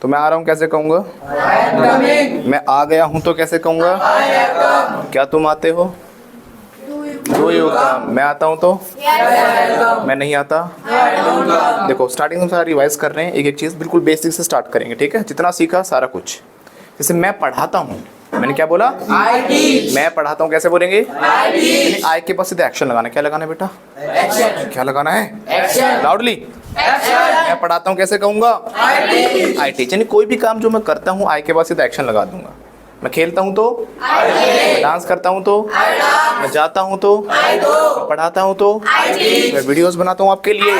तो मैं आ रहा हूँ कैसे कहूँगा? मैं आ गया हूँ तो कैसे कहूँगा? क्या तुम आते हो? डू यू कम। मैं आता हूँ तो? मैं नहीं आता। देखो स्टार्टिंग में सारा रिवाइज कर रहे हैं, एक एक चीज़ बिल्कुल बेसिक से स्टार्ट करेंगे, ठीक है? जितना सीखा सारा कुछ। जैसे मैं पढ़ाता हूँ, मैंने क्या बोला? मैं पढ़ाता हूँ कैसे बोलेंगे? आई के पास सीधे एक्शन लगाना। क्या लगाना है बेटा? क्या लगाना है? लाउडली। मैं पढ़ाता हूँ कैसे कहूँगा? I teach. यानी कोई भी काम जो मैं करता हूँ आई के पास सीधे एक्शन लगा दूंगा। मैं खेलता हूँ तो? मैं डांस करता हूँ तो? मैं जाता हूँ तो? मैं पढ़ाता हूँ तो? मैं वीडियोस बनाता हूँ आपके लिए।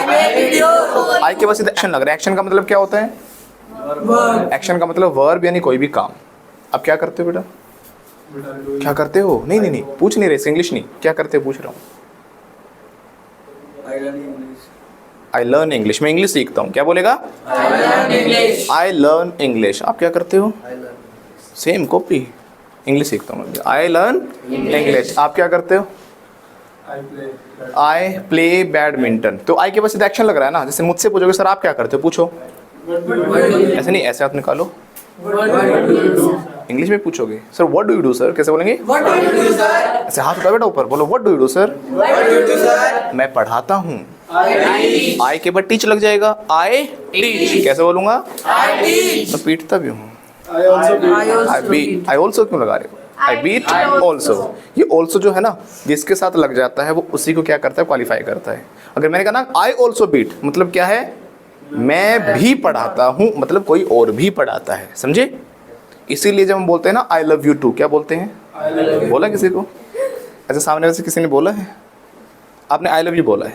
आई के पास सीधे एक्शन लग रहा है। एक्शन का मतलब क्या होता है? एक्शन का मतलब वर्ब, यानी कोई भी काम। अब क्या करते हो बेटा? क्या करते हो? नहीं नहीं नहीं, पूछ नहीं रहे, इंग्लिश नहीं, क्या करते हो पूछ रहा हूँ। I learn English. मैं इंग्लिश सीखता हूँ। क्या बोलेगा? I learn English. आप क्या करते हो? सेम कॉपी, इंग्लिश सीखता हूँ। I learn English. आप क्या करते हो? I play badminton. तो आई के पास सीधा एक्शन लग रहा है ना। जैसे मुझसे पूछोगे सर आप क्या करते हो, पूछो। ऐसे नहीं, ऐसे आप निकालो। इंग्लिश में पूछोगे sir what do you do sir, कैसे बोलेंगे? ऐसे हाथ उठाओ बेटा ऊपर, बोलो what do you do sir. मैं पढ़ाता हूँ। आई के बाद टीच लग जाएगा। I teach. कैसे बोलूंगा? मैं पीटता भी हूँ। आई ऑल्सो क्यों लगा रहे हो? I beat also. ये ऑल्सो जो है ना, जिसके साथ लग जाता है वो उसी को क्या करता है? क्वालिफाई करता है। अगर मैंने कहा ना आई ऑल्सो बीट, मतलब क्या है? मैं भी पढ़ाता हूँ, मतलब कोई और भी पढ़ाता है। समझे? इसीलिए जब हम बोलते हैं ना आई लव यू टू, क्या बोलते हैं? बोला किसी को? ऐसे सामने से किसी ने बोला है? आपने आई लव यू बोला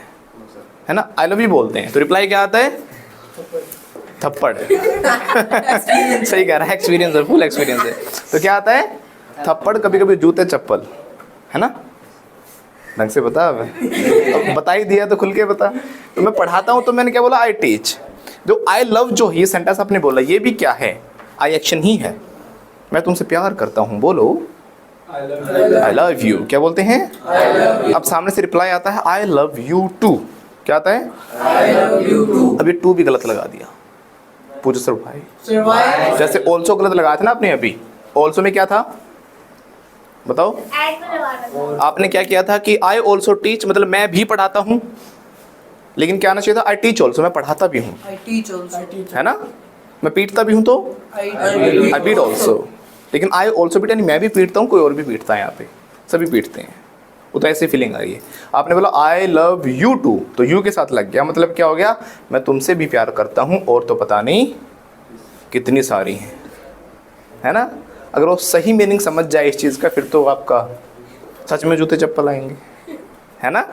है ना? आई लव यू बोलते हैं तो रिप्लाई क्या आता है? थप्पड़। सही कह रहा है, एक्सपीरियंस है, फुल एक्सपीरियंस है। तो क्या आता है? थप्पड़, कभी कभी जूते चप्पल, है ना? ढंग से बता। अब बता ही दिया तो खुल के बता। तो मैं पढ़ाता हूँ तो मैंने क्या बोला? I teach. जो आई लव जो ये सेंटेंस आपने बोला, ये भी क्या है? आई एक्शन ही है। मैं तुमसे प्यार करता हूँ, बोलो आई लव यू। क्या बोलते हैं? अब सामने से रिप्लाई आता है आई लव यू टू। क्या आता है? अब ये टू भी गलत लगा दिया। पूछो सर भाई, जैसे ऑल्सो गलत लगाया था ना आपने अभी। ऑल्सो में क्या था बताओ? आपने क्या किया था कि आई ऑल्सो टीच, मतलब मैं भी पढ़ाता हूँ। लेकिन क्या आना चाहिए था? आई टीच ऑल्सो, मैं पढ़ाता भी हूँ, है ना? मैं पीटता भी हूँ तो आई बीट ऑल्सो। लेकिन आई ऑल्सो बीट यानी मैं भी पीटता हूँ, कोई और भी पीटता है। यहाँ पे सभी पीटते हैं। वो तो ऐसी फीलिंग आ रही है। आपने बोला आई लव यू टू, तो यू के साथ लग गया, मतलब क्या हो गया? मैं तुमसे भी प्यार करता हूँ और तो पता नहीं कितनी सारी हैं, है ना? अगर वो सही मीनिंग समझ जाए इस चीज़ का, फिर तो आपका सच में जूते चप्पल आएंगे, है ना?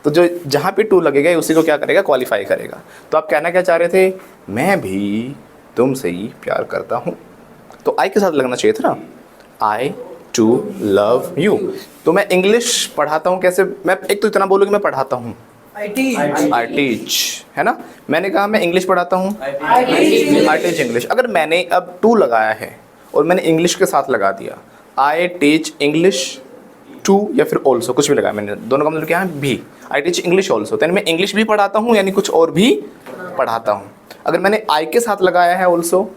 तो जो जहाँ पे टू लगेगा उसी को क्या करेगा? क्वालिफाई करेगा। तो आप कहना क्या चाह रहे थे? मैं भी तुमसे ही प्यार करता हूँ, तो आई के साथ लगना चाहिए था ना, आई टू लव यू। तो मैं इंग्लिश पढ़ाता हूँ कैसे? मैं एक तो इतना बोलूँ कि मैं पढ़ाता हूँ, आई टीच, है ना? मैंने कहा मैं इंग्लिश पढ़ाता हूँ, आई टीच इंग्लिश। अगर मैंने अब टू लगाया है और मैंने इंग्लिश के साथ लगा दिया, आई टीच इंग्लिश टू या फिर ऑल्सो, कुछ भी लगाया मैंने, दोनों का मतलब क्या है? भी। आई टीच इंग्लिश ऑल्सो, तो मैं इंग्लिश भी पढ़ाता हूँ यानी कुछ और भी पढ़ाता हूँ। अगर मैंने आई के साथ लगाया है also,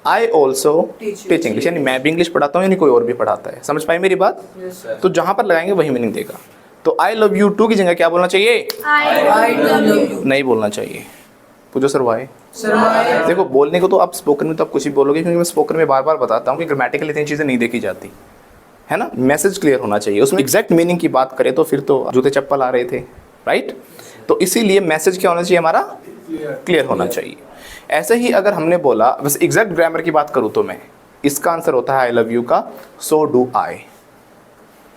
I also teach English, यानी मैं भी इंग्लिश पढ़ाता हूँ यानी कोई और भी पढ़ाता है। समझ पाए मेरी बात? तो जहाँ पर लगाएंगे वही मीनिंग देगा। तो आई लव यू टू की जगह क्या बोलना चाहिए? नहीं बोलना चाहिए। पूछो सर वाई? देखो बोलने को तो आप स्पोकन में तो आप कुछ भी बोलोगे, क्योंकि मैं स्पोकन में बार बार बताता हूँ कि ग्रामेटिकल इतनी चीज़ें नहीं देखी जाती, है ना? मैसेज क्लियर होना चाहिए। उसमें एग्जैक्ट मीनिंग की बात करें तो फिर तो जूते चप्पल आ रहे थे, राइट? तो इसीलिए मैसेज क्या होना चाहिए हमारा? क्लियर होना चाहिए। ऐसे ही अगर हमने बोला, बस एग्जैक्ट ग्रामर की बात करूँ तो मैं, इसका आंसर होता है आई लव यू का सो डू आई।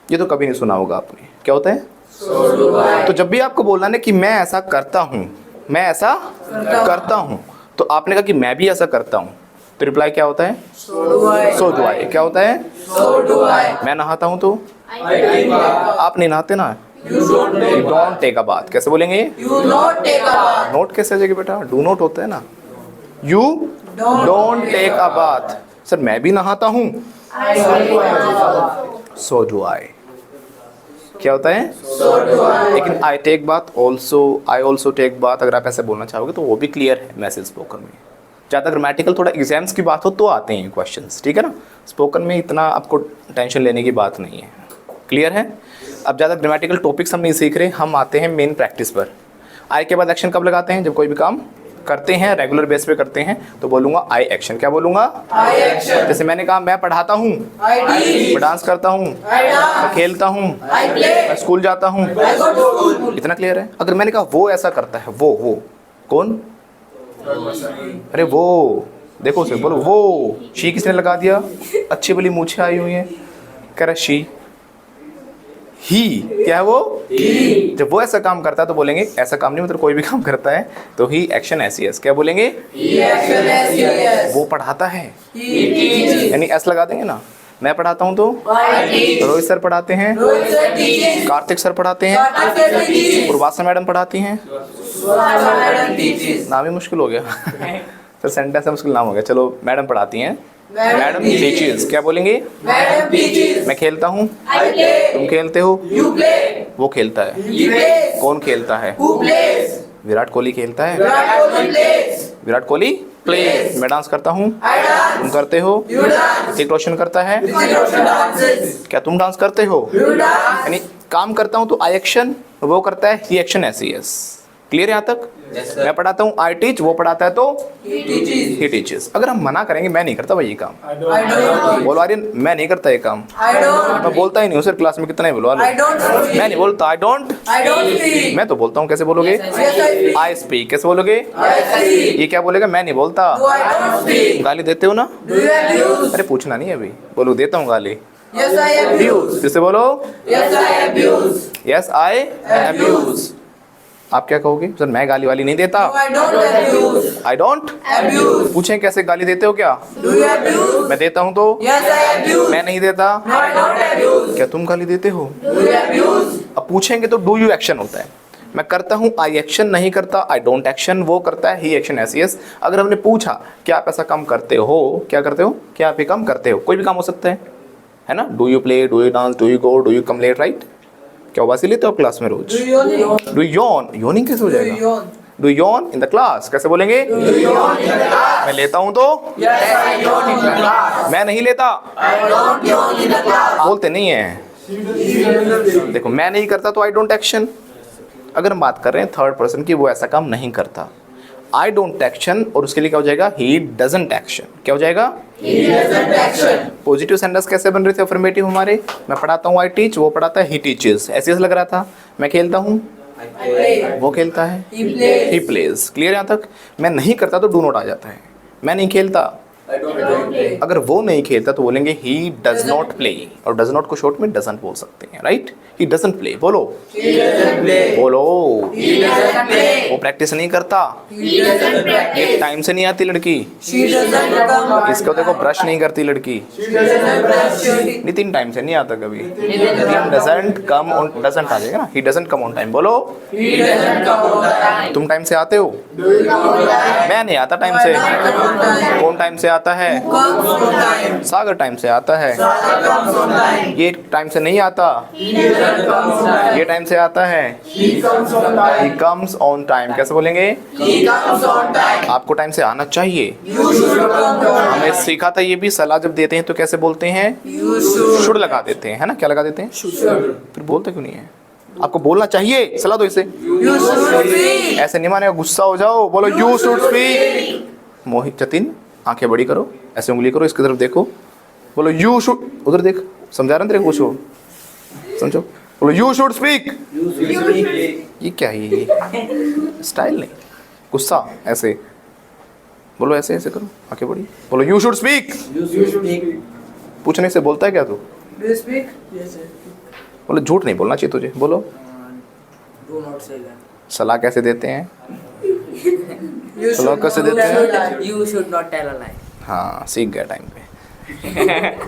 ये तो कभी नहीं सुना होगा आपने। क्या होता है? सो डू आई। तो जब भी आपको बोलना है कि मैं ऐसा करता हूँ, मैं ऐसा करता हूँ, तो आपने कहा कि मैं भी ऐसा करता हूँ, तो रिप्लाई क्या होता है? So do I. क्या होता है? So do I. मैं नहाता हूँ तो आप नहीं नहाते ना, you don't take a bath. कैसे बोलेंगे? You not take a bath. Not कैसे आ जाएगा बेटा? डू नॉट होता है ना। You don't take a bath. Sir मैं भी नहाता हूँ, सो डू आई। क्या होता है? So do I. लेकिन I take bath also, I also take bath, अगर आप ऐसे बोलना चाहोगे तो वो भी क्लियर है मैसेज स्पोकन में। ज़्यादा ग्रामेटिकल थोड़ा एग्जाम्स की बात हो तो आते हैं क्वेश्चंस, ठीक है ना। स्पोकन में इतना आपको टेंशन लेने की बात नहीं है। क्लियर है। अब ज़्यादा ग्रामेटिकल टॉपिक्स हम नहीं सीख रहे, हम आते हैं मेन प्रैक्टिस पर। आई के बाद एक्शन कब लगाते हैं? जब कोई भी काम करते हैं, रेगुलर बेस पे करते हैं, तो बोलूँगा आई एक्शन। क्या बोलूँगा? आई एक्शन। जैसे मैंने कहा मैं पढ़ाता हूँ, मैं डांस करता हूँ, मैं खेलता हूँ, मैं स्कूल जाता हूँ। इतना क्लियर है। अगर मैंने कहा वो ऐसा करता है, वो कौन? अरे वो देखो उसे, बोलो वो। शी किसने लगा दिया? अच्छी भली मूछें आई हुई हैं, कह रहा शी। ही क्या है वो? ही। जब वो ऐसा काम करता है तो बोलेंगे ऐसा काम नहीं, मतलब कोई भी काम करता है तो ही एक्शन एस ई एस। क्या बोलेंगे? ही एक्शन एस ई एस। वो पढ़ाता है, यानी एस लगा देंगे ना। मैं पढ़ाता हूँ तो रोहित सर पढ़ाते हैं, कार्तिक सर पढ़ाते हैं, पूर्वासा मैडम पढ़ाती हैं। नाम ही मुश्किल हो गया सर, सेंटेंस मुश्किल नाम हो गया। चलो मैडम पढ़ाती हैं, मैडम टीचर्स। क्या बोलेंगे? Madam teachers. मैं खेलता हूँ, तुम खेलते हो, वो खेलता है, कौन खेलता है? विराट कोहली खेलता है, विराट कोहली प्लेज। मैं डांस करता हूँ, तुम करते हो, ऋतिक रोशन करता है, क्या तुम डांस करते हो? यानी काम करता हूँ तो आई एक्शन, वो करता है ही action S E S. Clear है यहाँ तक? मैं पढ़ाता हूँ आई टीच, वो पढ़ाता है तो ही टीचेस। अगर हम मना करेंगे मैं नहीं करता भाई ये काम, बोलो आर्यन मैं नहीं करता ये काम, मैं बोलता ही नहीं हूँ सर, क्लास में कितना ही बोलो, मैं नहीं बोलता। आई डोंट, मैं तो बोलता हूँ। कैसे बोलोगे? I speak. कैसे बोलोगे? ये क्या बोलेगा? मैं नहीं बोलता। गाली देते हो ना? अरे पूछना नहीं अभी, बोलो देता हूँ गाली। किससे बोलो? Yes I abuse. आप क्या कहोगे? सर मैं गाली वाली नहीं देता। I don't abuse. पूछें कैसे गाली देते हो? क्या मैं देता हूँ तो? मैं नहीं देता। क्या तुम गाली देते हो? अब पूछेंगे तो डू यू एक्शन होता है। मैं करता हूँ आई एक्शन, नहीं करता आई डोंट एक्शन, वो करता है ही एक्शन एस यस। अगर हमने पूछा क्या आप ऐसा काम करते हो, क्या करते हो, क्या आप ये काम करते हो, कोई भी काम हो सकता है ना। Do you play, do you dance, do you go, do you come late, right. क्या वासी लेते हो आप क्लास में रोज? Do Yon. योनिंग कैसे हो जाएगा? Do Yon in the class. कैसे बोलेंगे? मैं लेता हूँ तो? मैं नहीं लेता। बोलते नहीं है। देखो मैं नहीं करता तो आई डोंट एक्शन। अगर हम बात कर रहे हैं थर्ड पर्सन की, वो ऐसा काम नहीं करता, आई डोंट एक्शन, और उसके लिए क्या हो जाएगा? He doesn't action. क्या हो जाएगा? पॉजिटिव सेंटेंस कैसे बन रहे थे अफर्मेटिव हमारे? मैं पढ़ाता हूँ आई टीच, वो पढ़ाता है ही टीचेस। ऐसे लग रहा था। मैं खेलता हूँ, वो खेलता है, ही प्लेज। क्लियर यहाँ तक? मैं नहीं करता तो डू नॉट आ जाता है। मैं नहीं खेलता, अगर वो नहीं खेलता तो बोलेंगे ही डज नॉट प्ले, और डज नॉट को शॉर्ट में डजंट बोल सकते हैं, राइट। He doesn't play. बोलो बोलो। वो प्रैक्टिस नहीं करता, ये टाइम से नहीं आती लड़की, इसको देखो ब्रश नहीं करती लड़की, नितिन टाइम से नहीं आता कभी, डजंट कम ऑन, डजंट आ जाएगा ना, he doesn't come on time. बोलो तुम टाइम से आते हो? मैं नहीं आता टाइम से। कौन टाइम से आता है? सागर टाइम से आता है। ये टाइम से नहीं आता, ये टाइम से आता है। He comes on time। कैसे बोलेंगे? आपको टाइम से आना चाहिए। हमने सीखा था ये भी, सलाह जब देते हैं तो कैसे बोलते हैं? शुड लगा देते हैं, है ना। क्या लगा देते हैं? फिर बोलते क्यों नहीं है? आपको बोलना चाहिए, सलाह दो इसे। ऐसे नहीं मानेगा, गुस्सा हो जाओ, बोलो यू शुड स्पीक। मोहित जतिन आंखें बड़ी करो, ऐसे उंगली करो, इसकी तरफ देखो, बोलो यू शुड, उधर देख, समझा रहे तेरे को, कुछ समझो, बोलो यू शुड स्पीक। ये क्या है? ये स्टाइल नहीं, गुस्सा ऐसे बोलो, ऐसे ऐसे करो, आंखें बड़ी, बोलो यू शुड स्पीक। पूछने से बोलता है क्या तू? बोलो झूठ नहीं बोलना चाहिए तुझे। बोलो सलाह कैसे देते हैं? सलाह कैसे देते हैं? You should not tell a lie. हाँ सीख गया टाइम पे,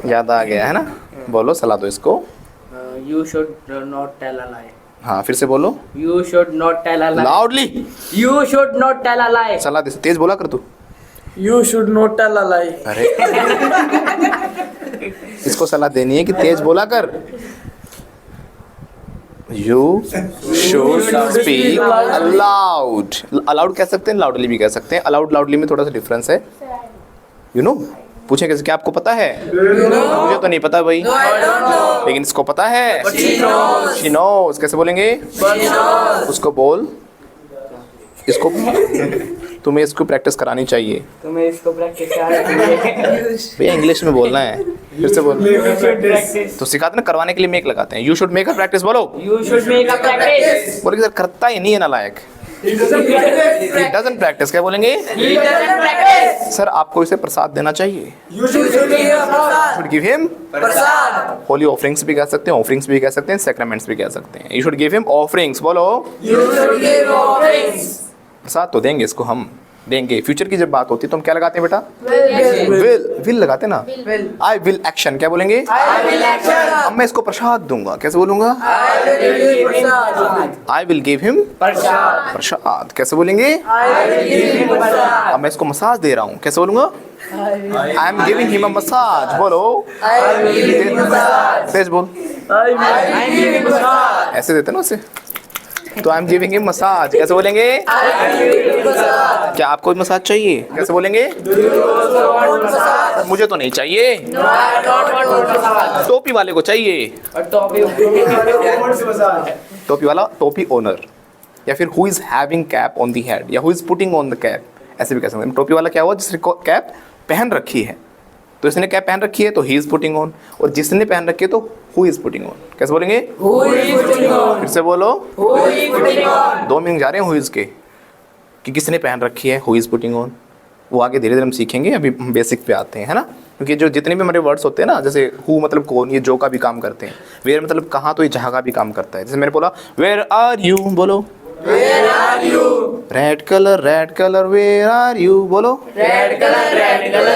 याद आ गया है ना। बोलो सलाह दो इसको। You should not tell a lie. हाँ फिर से बोलो। You should not tell a lie. Loudly. You should not tell a lie. सलाह दे, तेज बोला कर तू। You should not tell a lie. अरे इसको सलाह देनी है कि तेज बोला कर। You should speak allowed. Allowed कह सकते हैं, लाउडली भी कह सकते हैं। अलाउड लाउडली में थोड़ा सा डिफरेंस है। यू नो पूछे कैसे, क्या आपको पता है? मुझे तो नहीं पता भाई, लेकिन इसको पता है। शी नोज कैसे बोलेंगे? उसको बोल, इसको तुम्हें इसको प्रैक्टिस करानी चाहिए। तुम्हें इसको प्रैक्टिस करनी भैया इंग्लिश में बोलना है, फिर से बोल। प्रैक्टिस तो सिखाते ना, करवाने के लिए मेक लगाते हैं। You should make a practice, बोलो। You should make a practice. बोले सर करता ही नहीं है नालायक। He doesn't practice, क्या बोलेंगे? He doesn't practice. सर आपको इसे प्रसाद देना चाहिए। You should give a prasad. Should give him Prasad. Holi offerings भी कह सकते हैं, ऑफरिंग्स भी कह सकते हैं, सैक्रामेंट्स भी कह सकते हैं। You should give him offerings, बोलो। You should give offerings. प्रसाद तो देंगे इसको, हम देंगे। फ्यूचर की जब बात होती है तो हम क्या लगाते हैं बेटा? Will. विल लगाते हैं ना। आई विल एक्शन, क्या बोलेंगे? I will action. अब मैं इसको प्रसाद दूंगा, कैसे बोलूंगा? I will give prasad. I will give him prasad. Prasad, कैसे बोलेंगे? I will give him prasad. अब मैं इसको मसाज दे रहा हूँ, कैसे बोलूंगा? I am giving him a massage, बोलो। I will give him prasad. तेज बोल, I will give him prasad. ऐसे देते ना उसे। तो I am giving him massage, कैसे बोलेंगे? I will give him prasad. क्या आपको भी मसाज चाहिए? कैसे बोलेंगे? Do you also want prasad? मुझे तो नहीं चाहिए, No, I don't want prasad. टोपी वाले को चाहिए। और टॉपी टोपी वाला, टोपी ओनर, या फिर who is having cap on the head, या who is putting on the cap, ऐसे भी कह सकते हैं। टोपी वाला क्या हुआ? जिसने कैप पहन रखी है, तो इसने कैप पहन रखी है तो ही इज पुटिंग ऑन, और जिसने पहन रखी है तो हु इज पुटिंग ऑन। कैसे बोलेंगे? Who is putting on? फिर से बोलो। Who is putting on? दो मीनिंग जा रहे हैं हु इज के, कि किसने पहन रखी है, हु इज पुटिंग ऑन। वो आगे धीरे धीरे हम सीखेंगे, अभी हम बेसिक पे आते हैं, है ना। क्योंकि जो जितने भी हमारे वर्ड्स होते हैं ना, जैसे हु मतलब कौन, ये जो का भी काम करते हैं। वेयर मतलब कहाँ, तो ये जहाँ का भी काम करता है। जैसे मैंने बोला वेयर आर यू, बोलो। Where are you? Red colour where are you, बोलो। Red color,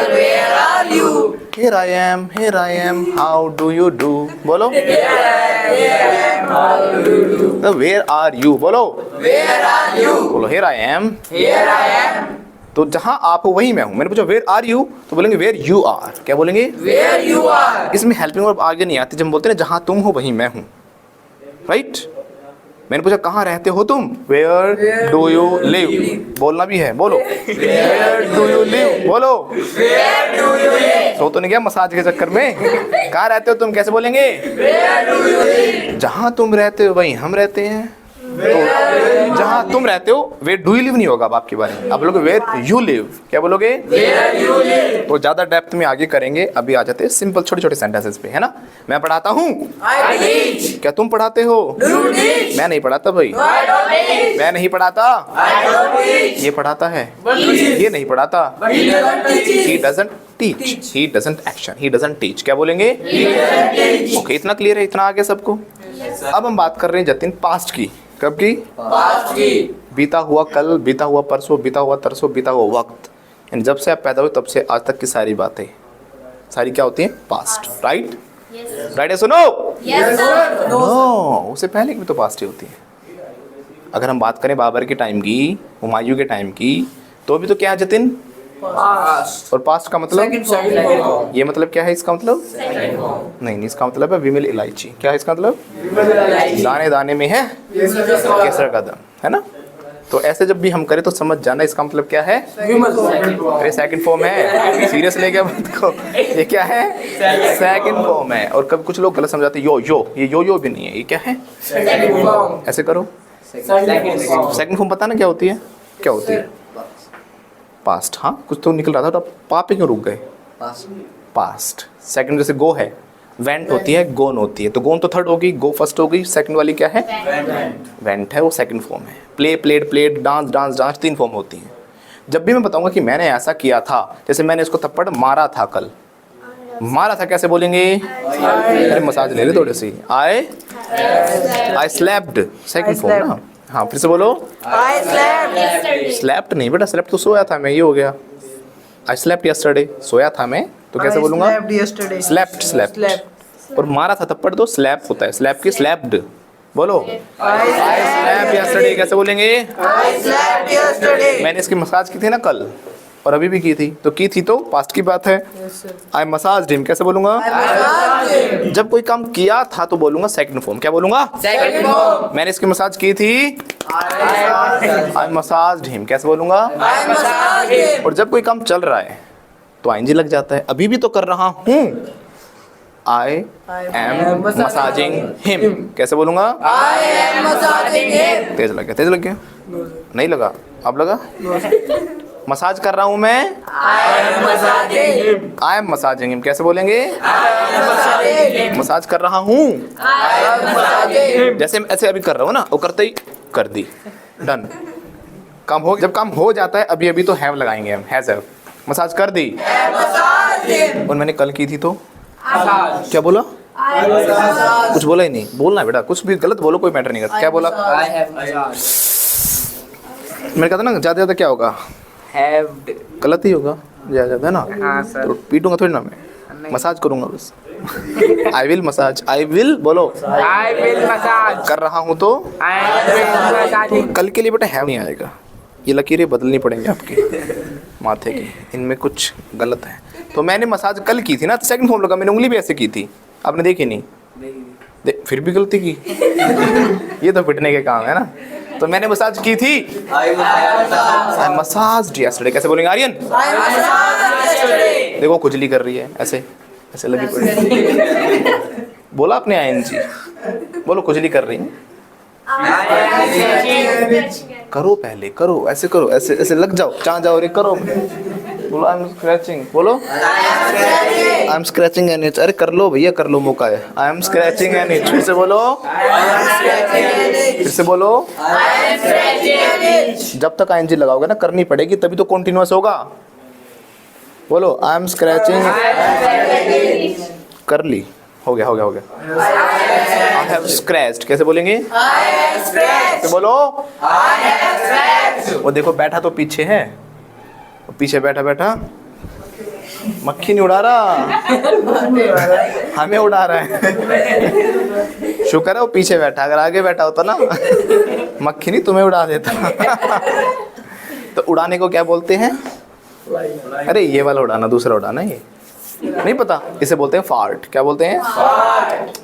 where are you? Here I am, how do you do, बोलो। The where are you, बोलो। Where are you? बोलो here I am। Here I am. तो जहाँ आप हो वहीं मैं हूँ। मैंने पूछा वेयर आर यू, तो बोलेंगे वेयर यू आर, क्या बोलेंगे? Where you are? इसमें हेल्पिंग वर्ब आगे नहीं आती। जब हम बोलते हैं ना जहाँ तुम हो वहीं मैं हूँ, राइट। मैंने पूछा कहाँ रहते हो तुम, वेयर डू यू लिव, बोलना भी है, बोलो। वेयर डू यू लिव, बोलो। Where do you live? सो तो नहीं गया मसाज के चक्कर में। कहाँ रहते हो तुम, कैसे बोलेंगे? Where do you live? जहाँ तुम रहते हो वहीं हम रहते हैं। तो जहाँ तुम रहते हो वेयर डू यू लिव नहीं होगा अब आपके बारे में, आप बोलोगे वेयर यू लिव, क्या बोलोगे? Where you live? तो ज़्यादा डेप्थ में आगे करेंगे, अभी आ जाते हैं सिंपल छोटे छोटे सेंटेंसेस पे, है ना। मैं पढ़ाता हूँ, I teach. क्या तुम पढ़ाते हो? You teach. मैं नहीं पढ़ाता भाई, I don't teach. मैं नहीं पढ़ाता, I don't teach. ये पढ़ाता है, Teach. ये नहीं पढ़ाता। But he doesn't teach. He doesn't teach, he doesn't action, he doesn't teach, क्या बोलेंगे? He doesn't teach. ओके, इतना क्लियर है, इतना आगे सबको। अब हम बात कर रहे हैं जतिन पास्ट की। कब की? Past की. बीता हुआ कल, बीता हुआ परसों, बीता हुआ तरसों, बीता हुआ वक्त, यानी जब से आप पैदा हुए तब से आज तक की सारी बातें, सारी क्या होती हैं? Past, right. राइट है, सुनो। Yes sir. नो, उससे पहले की भी तो पास्ट ही होती है। अगर हम बात करें बाबर के टाइम की, हुमायूं के टाइम की, तो भी तो क्या है जतिन? Past. और पास्ट का मतलब, Second form. ये मतलब क्या है इसका मतलब? नहीं, इसका मतलब है विमल इलायची। क्या है इसका मतलब? दाने दाने में है केसर का दम, है ना। तो ऐसे जब भी हम करें तो समझ जाना इसका मतलब क्या है। अरे सेकंड फॉर्म है, सीरियस ले गया बात को। ये क्या है? सेकंड फॉर्म है। और कभी कुछ लोग गलत समझाते हैं, ये यो भी नहीं है, ये क्या है? Second form. ऐसे करो। सेकंड फॉर्म पता ना क्या होती है? क्या होती है? पास्ट। हाँ, कुछ तो निकल रहा था, तो आप पा पे क्यों रुक गए? पास्ट। सेकंड जैसे गो है, वेंट होती है, गोन होती है। तो गोन तो थर्ड होगी, गो फर्स्ट होगी, सेकंड वाली क्या है? वेंट है, वो सेकंड फॉर्म है। Play played played, dance dance dance, तीन फॉर्म होती हैं। जब भी मैं बताऊंगा कि मैंने ऐसा किया था, जैसे मैंने इसको थप्पड़ मारा था कल, मारा था कैसे बोलेंगे? अरे मसाज ले रहे थोड़े सी। आई स्लैप्ड, सेकंड फॉर्म ना। हाँ, फिर से बोलो। I slept. स्लैप्ड नहीं बेटा, स्लैप्ड तो सोया था मैं, ये हो गया। आई स्लैप्ड यस्टरडे, सोया था मैं, तो कैसे बोलूंगा? yesterday. Slapped, slapped. और मारा था थप्पड़ तो स्लैप होता है, स्लैप की स्लैप्ड, बोलो। आई स्लैप यस्टरडे, कैसे बोलेंगे? I slept yesterday. मैंने इसकी मसाज की थी ना कल, और अभी भी की थी, तो की थी तो पास्ट की बात है। आई मसाज हिम कैसे बोलूंगा? जब कोई काम किया था तो बोलूंगा सेकंड फॉर्म। क्या बोलूंगा? Second form. मैंने इसकी मसाज की थी, आई मसाज हिम कैसे बोलूंगा? I massaged him. और जब कोई काम चल रहा है तो आईएनजी लग जाता है। अभी भी तो कर रहा हूँ, आई एम मसाजिंग हिम कैसे बोलूंगा? I am massaging him. तेज लग गया, तेज लग गया, नहीं लगा, अब लगा। मसाज कर रहा हूं मैं, I am massaging him. I am massaging him कैसे बोलेंगे? I am massaging him. Massage कर रहा हूं, I am massaging him. जैसे ऐसे अभी कर रहा हूं ना, वो करते ही कर दी, डन। काम हो, जब काम हो जाता है अभी अभी तो हैव लगाएंगे हम, हैज हैव। मसाज कर दी, I am massaged him. और मैंने कल की थी तो Massage. क्या बोला? I am massaged. कुछ बोला ही नहीं, बोलना है बेटा, कुछ भी गलत बोलो कोई मैटर नहीं करता। क्या बोला? I have massage. मैंने कहा था ना ज्यादा ज्यादा क्या होगा, Have. गलत ही होगा ज्यादा ज्यादा है ना, हाँ सर. तो पीटूंगा थोड़ी ना मैं, मसाज करूंगा बस। I will massage, I will बोलो, I will massage. कर रहा हूँ तो I will massaging. कल के लिए बेटा हैव नहीं आएगा, ये लकीरें बदलनी पड़ेंगी आपकी माथे की, इनमें कुछ गलत है। तो मैंने मसाज कल की थी ना, तो सेकंड फॉर्म लगा, मैंने उंगली भी ऐसे की थी, आपने देखी नहीं, फिर भी गलती की। ये तो पिटने के काम है ना। तो मैंने मसाज की थी, आई मसाज यस्टरडे कैसे बोलेंगे आर्यन? I massaged yesterday. देखो खुजली कर रही है, ऐसे ऐसे लगी पड़ी। बोला आपने आईएनजी, बोलो खुजली कर रही है, करो पहले, करो ऐसे, करो ऐसे ऐसे लग जाओ, जहाँ जाओ रे करो। बोलो आई एम स्क्रैचिंग, बोलो I am scratching an itch, अरे कर लो भैया, कर लो, मौका है। I am scratching an itch, फिर से बोलो, फिर से बोलो। जब तक आईएनजी लगाओगे ना, करनी पड़ेगी तभी तो कॉन्टिन्यूअस होगा। बोलो आई एम स्क्रैचिंग, कर ली, हो गया हो गया हो गया। आई हैव स्क्रैच्ड कैसे बोलेंगे? तो बोलो, वो देखो बैठा तो पीछे है, पीछे बैठा बैठा मक्खी नहीं उड़ा रहा, हमें उड़ा रहा है। शुक्र है वो पीछे बैठा, अगर आगे बैठा होता ना मक्खी नहीं तुम्हें उड़ा देता। तो उड़ाने को क्या बोलते हैं? अरे ये वाला उड़ाना, दूसरा उड़ाना, ये नहीं पता, इसे बोलते हैं फार्ट। क्या बोलते हैं? फार्ट।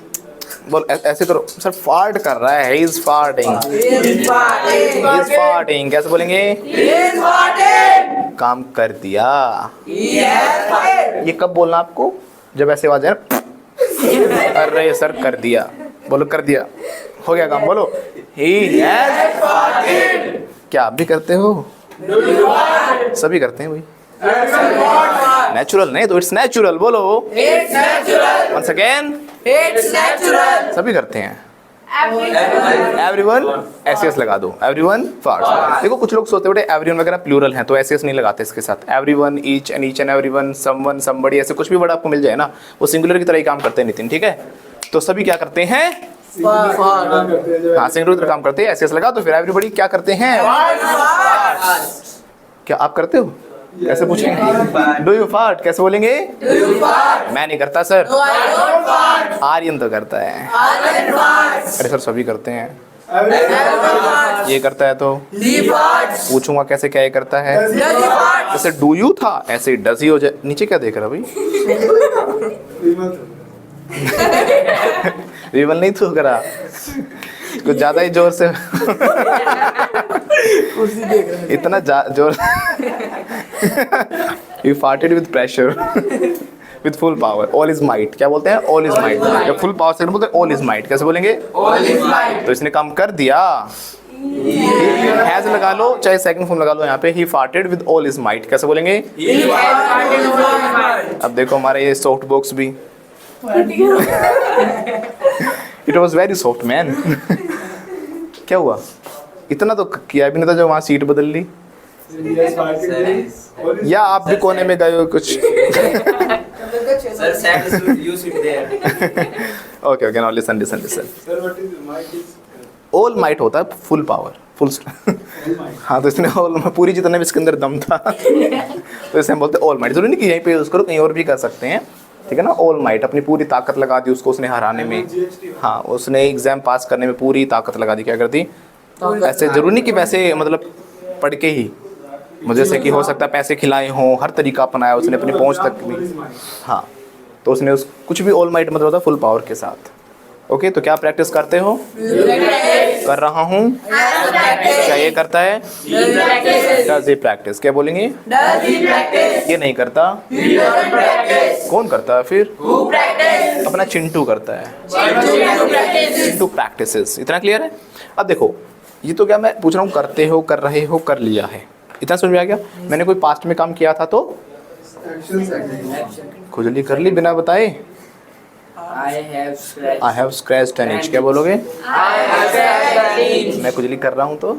बोल ऐसे करो, सर फार्ट कर रहा है, he is farting, he is farting कैसे बोलेंगे? काम कर दिया। ये कब बोलना आपको? जब ऐसे आवाज है ना, अरे सर कर दिया, बोलो कर दिया, हो गया काम, बोलो ही हैज फार्टेड। क्या आप भी करते हो? सभी करते हैं भाई, नेचुरल नहीं तो इट्स नेचुरल, बोलो वंस अगेन, सभी करते हैं। एवरीवन एसएस लगा दो, एवरीवन फार्ट्स। देखो कुछ लोग सोचते बेटे एवरीवन वगैरह प्लूरल हैं तो एसएस नहीं लगाते इसके साथ। Everyone, each and everyone, someone, somebody, ऐसे कुछ भी वर्ड आपको मिल जाए ना, वो सिंगुलर की तरह ही काम करते हैं नितिन, ठीक है? तो सभी क्या करते हैं? हाँ सिंगुलर की तरह काम करते हैं, एसएस लगा तो फिर एवरीबडी क्या करते हैं? क्या आप करते हो? कैसे पूछेंगे? डू यू फार्ट कैसे बोलेंगे? मैं नहीं करता सर, आर्यन तो करता है। अरे सर सभी करते हैं, ये करता है तो पूछूंगा कैसे, क्या ये करता है? जैसे डू यू था ऐसे डज ही हो जाए। नीचे क्या देख रहा भाई? विमल नहीं थूक रहा, कुछ ज्यादा ही जोर से इतना जोर। You farted with pressure, with full power, all is might। क्या बोलते हैं? all is might। जब full power से बोलते हैं all is might कैसे बोलेंगे? all is might। तो इसने काम कर दिया, हैज लगा लो चाहे सेकंड फॉर्म लगा लो यहाँ पे, he farted with all his might कैसे बोलेंगे? अब देखो हमारे ये सॉफ्ट बॉक्स भी, it was very soft man। क्या हुआ? इतना तो किया भी नहीं था जो वहाँ सीट बदल ली, या आप भी कोने में गए हो कुछ? Okay okay, now listen listen listen. All might होता है फुल पावर, फुल। हाँ तो इसने ऑल पूरी जितना भी इसके अंदर दम था तो इसे हम बोलते हैं ऑल माइट। जरूरी नहीं कि यहीं पे यूज करो, कहीं और भी कर सकते हैं, ठीक है ना? ऑल माइट, अपनी पूरी ताकत लगा दी उसको उसने हराने में। हाँ उसने एग्जाम पास करने में पूरी ताकत लगा दी। क्या करती? ऐसे जरूरी नहीं कि वैसे मतलब पढ़ के ही, मुझे जैसे कि हो सकता है पैसे खिलाए हों, हर तरीका अपनाया उसने अपनी पहुंच तक भी। हाँ, तो उसने उस कुछ भी ऑल माइट मतलब होता है फुल पावर के साथ। ओके, तो क्या प्रैक्टिस करते हो? कर रहा हूँ। क्या ये करता है? Does he practice? क्या बोलेंगे? ये नहीं करता। कौन करता है फिर? अपना चिंटू करता है। चिंटू प्रैक्टिसेस। इतना क्लियर है? अब देखो, ये तो क्या मैं पूछ रहा हूँ, करते हो, कर रहे हो, कर लिया है, इतना समझ में आ गया? मैंने कोई पास्ट में काम किया था तो खुजली कर ली बिना बताए। I have scratched. I have scratched an itch. क्या बोलोगे? मैं खुजली कर रहा हूँ तो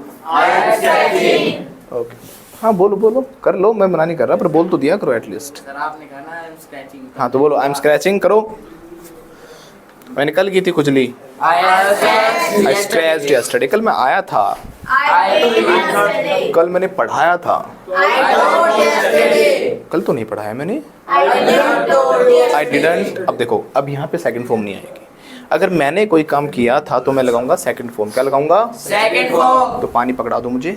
ओके, हाँ बोलो बोलो, कर लो, मैं मना नहीं कर रहा, पर बोल तो दिया करो एटलीस्ट। सर आपने कहा ना I am scratching. हाँ तो बोलो आई एम स्क्रैचिंग करो। मैंने कल की थी खुजली। I have scratched. I scratched yesterday. कल मैं आया था। I कल मैंने पढ़ाया था। told yesterday. कल तो नहीं पढ़ाया मैंने। I didn't told yesterday. I didn't. अब देखो, अब यहाँ पे सेकंड फॉर्म नहीं आएगी। अगर मैंने कोई काम किया था तो मैं लगाऊंगा सेकंड फॉर्म। क्या लगाऊंगा? Second form. तो पानी पकड़ा दो मुझे।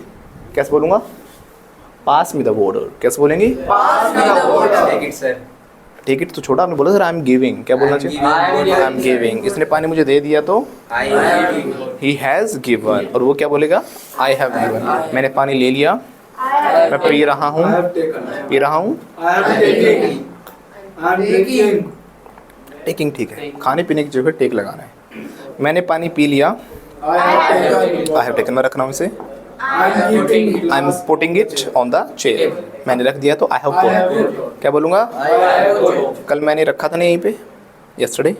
कैसे बोलूँगा? पास में द वाटर। कैसे बोलेंगे? Pass me the water. Take it sir. Take it तो छोड़ा, आपने बोला सर आई एम गिविंग। क्या बोलना चाहिए? I am giving. इसने पानी मुझे दे दिया तो I am. He has given. और वो क्या बोलेगा? I have given. मैंने पानी ले लिया, मैं पी रहा हूँ, पी रहा हूँ। टेकिंग ठीक है, खाने पीने की जगह टेक लगाना है। मैंने पानी पी लिया, आई हैव टेकन। मैं रख रहा हूँ इसे, I am putting it on the chair. मैंने रख दिया तो आई हैव पुट। क्या बोलूँगा? कल मैंने रखा था ना यहीं पे, यस्टरडे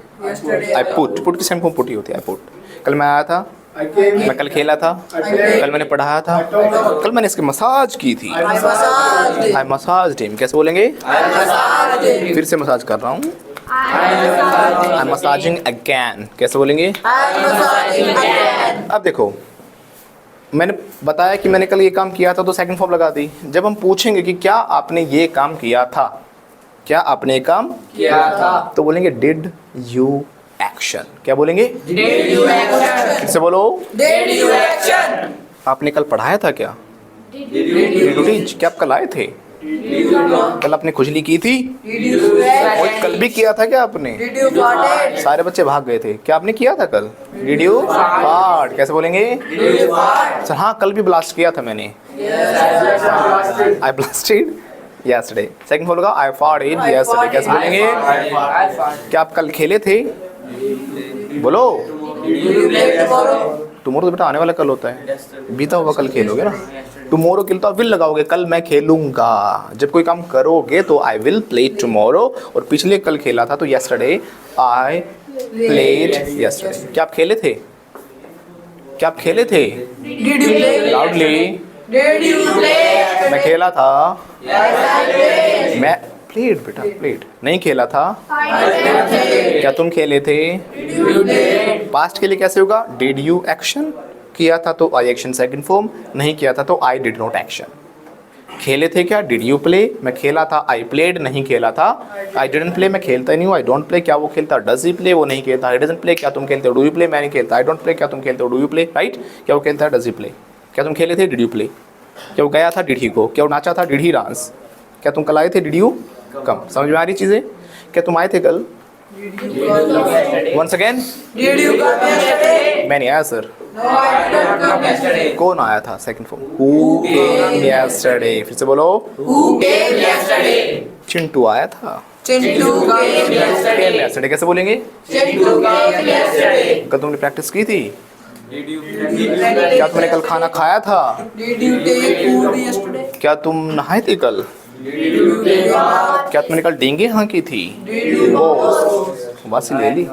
आई पुट की सेंट फॉर्म पुट ही होती है, आई पुट। कल मैं आया था, मैं कल खेला था, कल मैंने पढ़ाया था, कल मैंने इसकी मसाज की थी, आई मसाज हिम। कैसे बोलेंगे? फिर से मसाज कर रहा हूँ, आई एम मसाजिंग अगैन। कैसे बोलेंगे? अब देखो, मैंने बताया कि मैंने कल ये काम किया था तो सेकंड फॉर्म लगा दी। जब हम पूछेंगे कि क्या आपने ये काम किया था, क्या आपने ये काम किया था, तो बोलेंगे डिड यू एक्शन। क्या बोलेंगे? Did you action? फिर से बोलो, Did you action? आपने कल पढ़ाया था क्या? Did you teach? क्या आप कल आए थे? कल आपने खुजली की थी? Did you sweat? और कल भी किया था क्या आपने? Did you farted? सारे बच्चे भाग गए थे, क्या आपने किया था कल? Did you fart? कैसे बोलेंगे? Did you fart? सर हाँ, कल भी ब्लास्ट किया था मैंने, आई ब्लास्टेड यस्टरडे। सेकंड फॉर्म होगा आई फार्टेड यस्टरडे। कैसे बोलेंगे? I found. क्या आप कल खेले थे? बोलो। Did you play tomorrow? Tomorrow तो बेटा आने वाला कल होता है, बीता हुआ कल खेलोगे ना। टुमारो के लिए तो आप विल लगाओगे, कल मैं खेलूंगा। जब कोई काम करोगे तो आई विल प्ले टुमारो। और पिछले कल खेला था तो यस्टरडे आई प्लेड यस्टरडे। क्या आप खेले थे? क्या आप खेले थे? Did you play? Loudly. Did you play? मैं खेला था। Yes, I played. मैं प्लेड बेटा, प्लेड नहीं खेला था। I didn't play. क्या तुम खेले थे? Did you play? पास्ट के लिए कैसे होगा? Did you action? किया था तो आई एक्शन सेकंड फॉर्म, नहीं किया था तो आई डिड नॉट एक्शन। खेले थे क्या? Did you play? मैं खेला था, आई प्लेड। नहीं खेला था, आई डिडंट प्ले। मैं खेलता ही नहीं हूँ, आई डोंट प्ले। क्या वो खेलता? Does he play? वो नहीं खेलता, आई डजंट प्ले। क्या तुम खेलते हो? Do you play? मैं नहीं खेलता, आई डोंट प्ले। क्या तुम खेलते हो? Do you play? राइट? क्या वो खेलता है? Does he play. क्या तुम खेले थे? Did you play? क्या वो गया था? डिड ही गो? क्या वो नाचा था? Did he dance? क्या तुम कल आए थे? Did you come? समझ में आ रही चीज़ें? क्या तुम आए थे कल? Once again, Did you come yesterday? मैं नहीं आया sir. No, I didn't come yesterday. कौन आया था? Second form, who came yesterday. फिर से बोलो, Who came yesterday? चिंटू आया था। Chintu came yesterday. यस्टरडे कैसे बोलेंगे? Chintu came yesterday. कल तुमने प्रैक्टिस की थी? Did you क्या तुमने कल खाना खाया था? Did you take food yesterday? क्या तुम नहाए थे कल? Did you take a bath? क्या तुमने कल डेंगे हाँ की थी? Did you उबासी ले ली।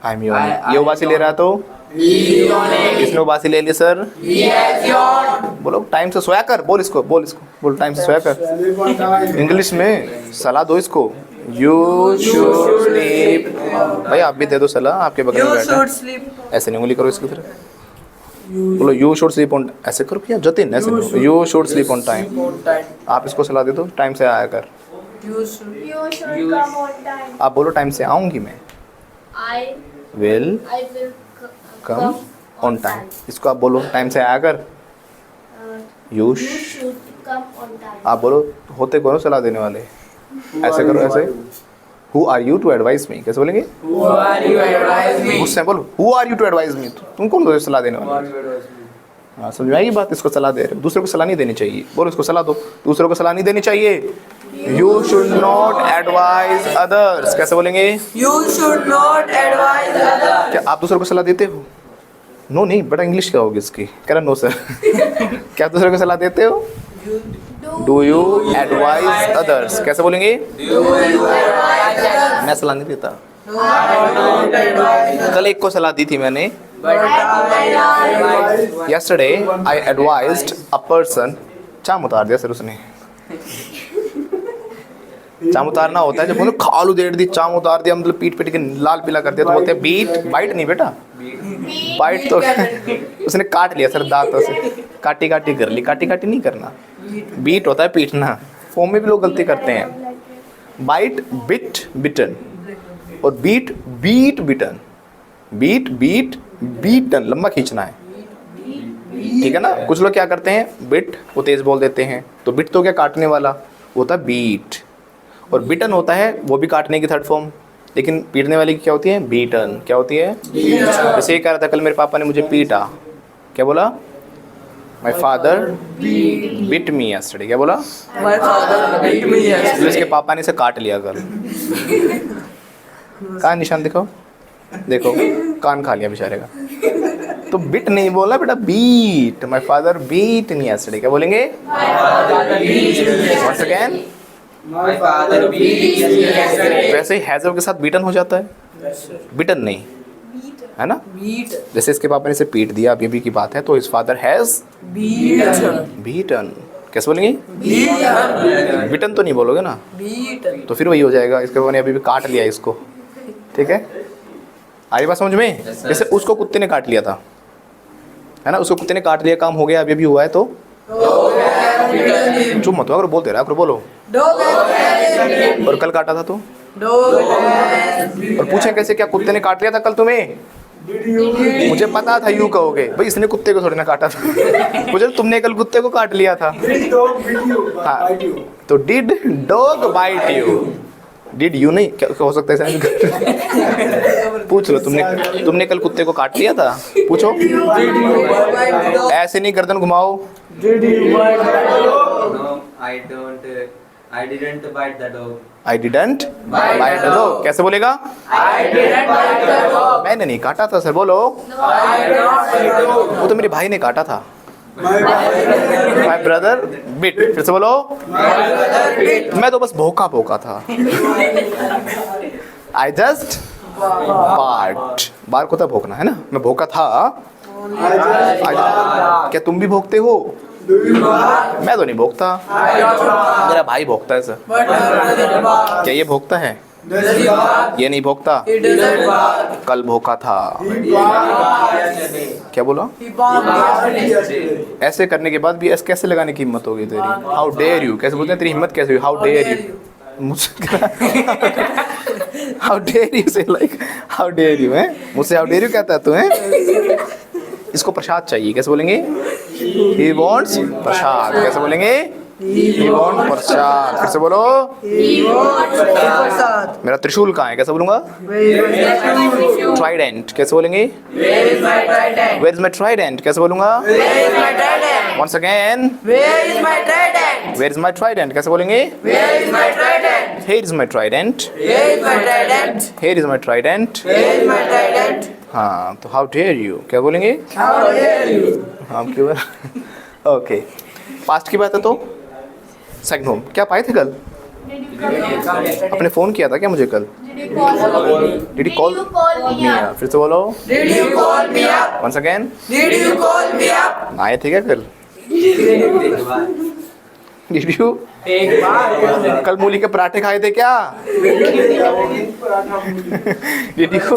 I am yawning. ये उबासी ले रहा तो इसने उबासी ले ली सर। He has yawned. बोलो टाइम से सोया कर। बोल इसको, बोल इसको, बोल टाइम से सोया कर। इंग्लिश में सलाह दो इसको। You should sleep. भाई आप भी दे दो सलाह, आपके बगल में You बैठा should है। sleep. ऐसे नहीं उंगली करो इसकी तरफ। बोलो यू शुड स्लीप ऑन, ऐसे करो क्या जतिन, ऐसे नहीं, you should sleep on time. आप इसको सलाह दे दो, टाइम से आया कर। You should. You should come on time. आप बोलो टाइम से आऊंगी मैं। I will will come on time. इसको आप बोलो टाइम से आया कर। Uh, you you should come on time. आप बोलो होते कौन हो सलाह देने वाले, ऐसे करो ऐसे, who are you to advice me, कैसे बोलेंगे? Who are you advise me? उससे बोलो who are you to advice me, तुम कौन हो सलाह देने वाले? हाँ समझ में आएगी बात, इसको सलाह दे रहे हो, दूसरे को सलाह नहीं देनी चाहिए, बोलो इसको सलाह दो, दूसरों को सलाह नहीं देनी चाहिए। You should not advise others, कैसे बोलेंगे? You should not advise others. क्या आप दूसरों को सलाह देते हो? नो नहीं, बड़ा इंग्लिश क्या होगी इसकी, कह रहा नो सर। क्या आप दूसरों को सलाह देते हो? डू यू एडवाइज अदर्स, कैसे बोलेंगे? मैं सलाह नहीं देता। कल एक को सलाह दी थी मैंने, yesterday I advised a person, चाम उतार दिया सर उसने। चाम उतारना होता है जब बोले खालू देड़ दी, चाम उतार दिया मतलब पीट पीट के लाल पीला कर दिया, तो बोलते हैं बीट, बाइट नहीं बेटा, बाइट तो उसने काट लिया सर दांतों से, काटी काटी कर ली, काटी काटी नहीं करना, बीट होता है पीटना, फॉर्म में भी लोग गलती करते हैं, बाइट बिट बिटन, और बीट बीट बिटन, बीट बीट बीटन लंबा खींचना है, ठीक है ना। कुछ लोग क्या करते हैं, बिट वो तेज बोल देते हैं, तो बिट तो क्या काटने वाला होता है बीट, और बिटन होता है वो भी काटने की थर्ड फॉर्म, लेकिन पीटने वाली की क्या होती है? बीटन। क्या होती है? जैसे ये कह रहा था कल मेरे पापा ने मुझे पीटा, क्या बोला? My father bit me yesterday, क्या बोला? My father beat me yesterday. इसके पापा ने इसे काट लिया कल। कहाँ निशान दिखाओ, देखो कान खा लिया बेचारे का, तो बिट नहीं बोला बेटा, beat, my father beat me yesterday, क्या बोलेंगे? Once again, My father beat me yesterday. वैसे ही हैजर के साथ बीटन हो जाता है, बिटन नहीं, है ना। Beat. जैसे इसके पापा ने इसे पीट दिया, अभी अभी की बात है, तो his father has Beat. Beaten, कैसे बोलेंगे? Beat. बिटन तो नहीं बोलोगे ना, Beat. तो फिर वही हो जाएगा, इसके पापा ने अभी भी काट लिया इसको, ठीक है। आई बात समझ में? जैसे उसको कुत्ते ने काट लिया था, है ना, उसको कुत्ते ने काट लिया, काम हो गया, अभी अभी हुआ है, तो चुप मत हो, अगर बोलते रहा करो, बोलो। Dog has और कल काटा था तो, Dog has और पूछे कैसे, क्या कुत्ते ने काट लिया था कल तुम्हें? मुझे पता था यू कहोगे, भाई इसने कुत्ते को थोड़ी ना काटा था, मुझे तुमने कल कुत्ते को काट लिया था। हाँ, तो did dog bite you, did you नहीं, क्या हो सकता है ऐसा? पूछ लो, तुमने कल कुत्ते को काट लिया था, पूछो। ऐसे नहीं गर्दन घुमाओ। No, I don't. I didn't bite the dog. I didn't bite the dog, कैसे बोलेगा? मैंने नहीं काटा था सर, बोलो। वो तो मेरे भाई ने काटा था, माई ब्रदर बिट, फिर से बोलो। मैं तो बस भोका भोका था, आई जस्ट बार्ट, बार को था भोंकना, है ना, मैं भोका था। क्या तुम भी भोंकते हो? मैं तो नहीं भोंकता, मेरा भाई भोंकता है सर। क्या ये भोंकता है? ये नहीं भोंकता, कल भोंका था। क्या बोला? ऐसे करने के बाद भी ऐसे कैसे लगाने की हिम्मत होगी तेरी? हाउ डेयर यू, कैसे बोलते हैं, तेरी हिम्मत कैसे हुई? हाउ डेयर यू, मुझसे हाउ डेयर यू से, लाइक हाउ डेयर यू है, मुझसे हाउ डेयर यू कहता है तू है। इसको प्रसाद चाहिए, कैसे बोलेंगे? ही वॉन्ट्स प्रसाद, कैसे बोलेंगे? ही वॉन्ट प्रसाद, फिर से बोलो। मेरा त्रिशूल कहाँ है, कैसे बोलूंगा? ट्राइडेंट, कैसे बोलेंगे? वेयर इज माई ट्राइडेंट, कैसे बोलूंगा? Once again, Where is my trident? Where is my trident, कैसे बोलेंगे? Where is my trident? Here is my trident, Where is my trident? Here is my trident. Where is my trident? हाँ, तो how dare you, क्या बोलेंगे? How dare you? हाँ क्यों? Okay, past की बात है तो सेकंड होम, क्या पाए थे कल? आपने फ़ोन किया था क्या मुझे कल? Did you call me? Did you call me up? फिर से बोलो। Did you call me up? Once again, Did you call me up? आए थे क्या कल? डिड यू कल मूली के पराठे खाए थे क्या? Did you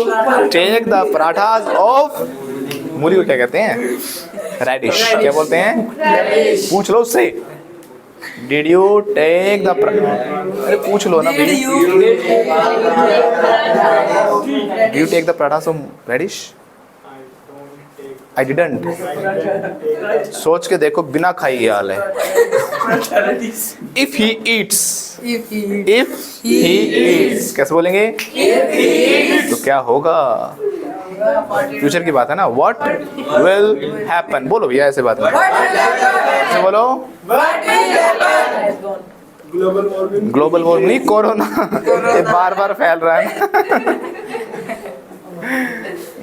take the parathas of, मूली को क्या कहते हैं? रेडिश, क्या बोलते हैं? पूछ लो उससे। डिड यू टेक द, अरे पूछ लो ना भाई। Did you take the parathas of radish? I didn't. सोच के देखो, बिना खाई ये हाल है। If he eats, if he eats कैसे बोलेंगे? तो क्या होगा? फ्यूचर की बात है ना। व्हाट विल हैपन, बोलो भैया ऐसे बात है, ऐसे बोलो। ग्लोबल वार्मिंग नहीं, कोरोना ये बार बार फैल रहा है।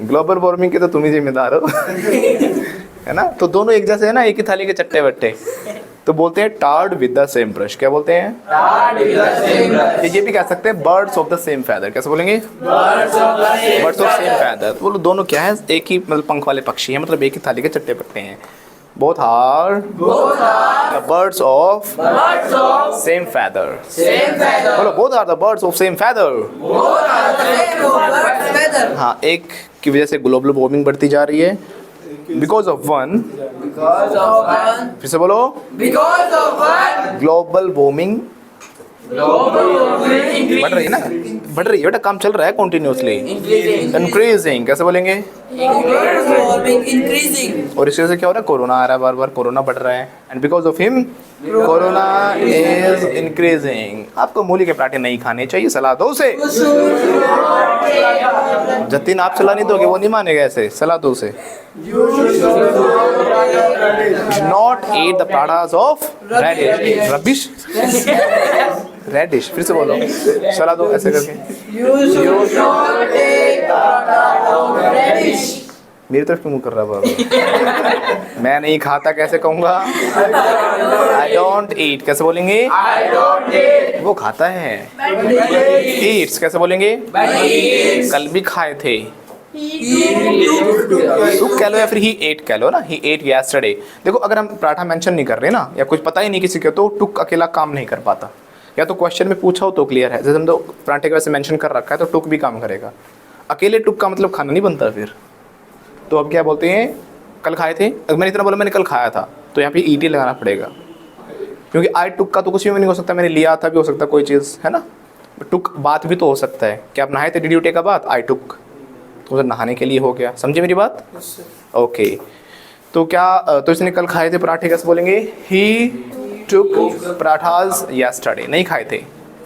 ग्लोबल वार्मिंग के तो तुम ही जिम्मेदार हो, है ना। तो दोनों एक जैसे है ना, एक ही थाली के चट्टे बट्टे। तो बोलते हैं tarred with the same brush. क्या बोलते हैं? ये भी कह सकते हैं birds of the same feather. कैसे बोलेंगे? Birds of same feather. बोलो दोनों क्या है? एक ही मतलब पंख वाले पक्षी हैं, मतलब एक ही थाली के चट्टे बट्टे हैं। Both are the birds of same feather. बोलो both are the birds of same feather. हाँ, एक की वजह से ग्लोबल वार्मिंग बढ़ती जा रही है, बिकॉज ऑफ वन। फिर से बोलो, Because of one global warming बढ़ रही है ना, बढ़ रही है बेटा, काम चल रहा है कंटिन्यूअसली। इंक्रीजिंग कैसे बोलेंगे? increasing. और इसकी वजह से क्या हो रहा है? कोरोना आ रहा है, बार बार कोरोना बढ़ रहा है। And because of him corona is increasing. आपको मूली के पराठे नहीं खाने चाहिए, सलाह दो उसे। जतिन आप सलाह नहीं दोगे, वो नहीं मानेगा ऐसे, सलाह दो उसे। Not eat the parathas of radish, rubbish radish. फिर से बोलो, सलाह दो ऐसे करके। मेरी तरफ क्यों मुंह कर रहा है बाबा? मैं नहीं खाता कैसे कहूँगा? आई डोंट ईट कैसे बोलेंगे? वो खाता है। ईट्स कैसे बोलेंगे? कल भी खाए थे। टुक कह लो या फिर ही एट कह लो ना। ही एट यस्टरडे। देखो अगर हम पराठा मेंशन नहीं कर रहे ना, या कुछ पता ही नहीं किसी को, तो टुक अकेला काम नहीं कर पाता। या तो क्वेश्चन में पूछा हो तो क्लियर है, जैसे हम तो पराठे के वैसे मेंशन कर रखा है, तो टुक भी काम करेगा। अकेले टुक का मतलब खाना नहीं बनता फिर। तो अब क्या बोलते हैं? कल खाए थे। अगर मैंने इतना बोला मैंने कल खाया था, तो यहाँ पे ईटी लगाना पड़ेगा, क्योंकि आई टुक का तो कुछ भी नहीं हो सकता। मैंने लिया था भी हो सकता कोई चीज़, है ना। टुक बात भी तो हो सकता है। क्या आप नहाए थे? Did you take a bath? I took, तो उसे नहाने के लिए हो गया। समझे मेरी बात? ओके। तो क्या तो इसने कल खाए थे पराठे, कैसे बोलेंगे? ही टुक पराठास यस्टरडे। नहीं खाए थे,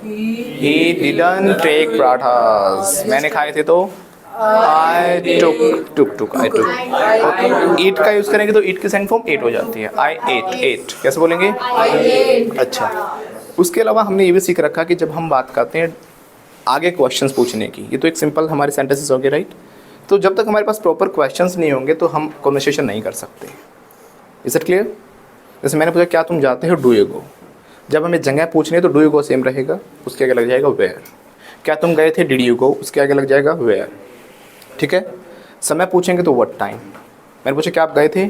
ही डिडंट टेक पराठास। मैंने खाए थे तो आई टुक आई टुक। ईट का यूज़ करेंगे तो ईट की सेंड फॉर्म एट हो जाती है। आई एट कैसे बोलेंगे? अच्छा, उसके अलावा हमने ये भी सीख रखा कि जब हम बात करते हैं आगे क्वेश्चंस पूछने की, ये तो एक सिंपल हमारे सेंटेंसेस हो गए, राइट। तो जब तक हमारे पास प्रॉपर क्वेश्चंस नहीं होंगे तो हम कन्वर्सेशन नहीं कर सकते। Is it clear? जैसे मैंने पूछा क्या तुम जाते हो? डू यू गो। जब हमें जगह पूछनी है तो डू यू गो सेम रहेगा, उसके आगे लग जाएगा वेयर। क्या तुम गए थे? डिड यू गो, उसके आगे लग जाएगा वेयर। ठीक है। समय पूछेंगे तो व्हाट टाइम। मैंने पूछा क्या आप गए थे?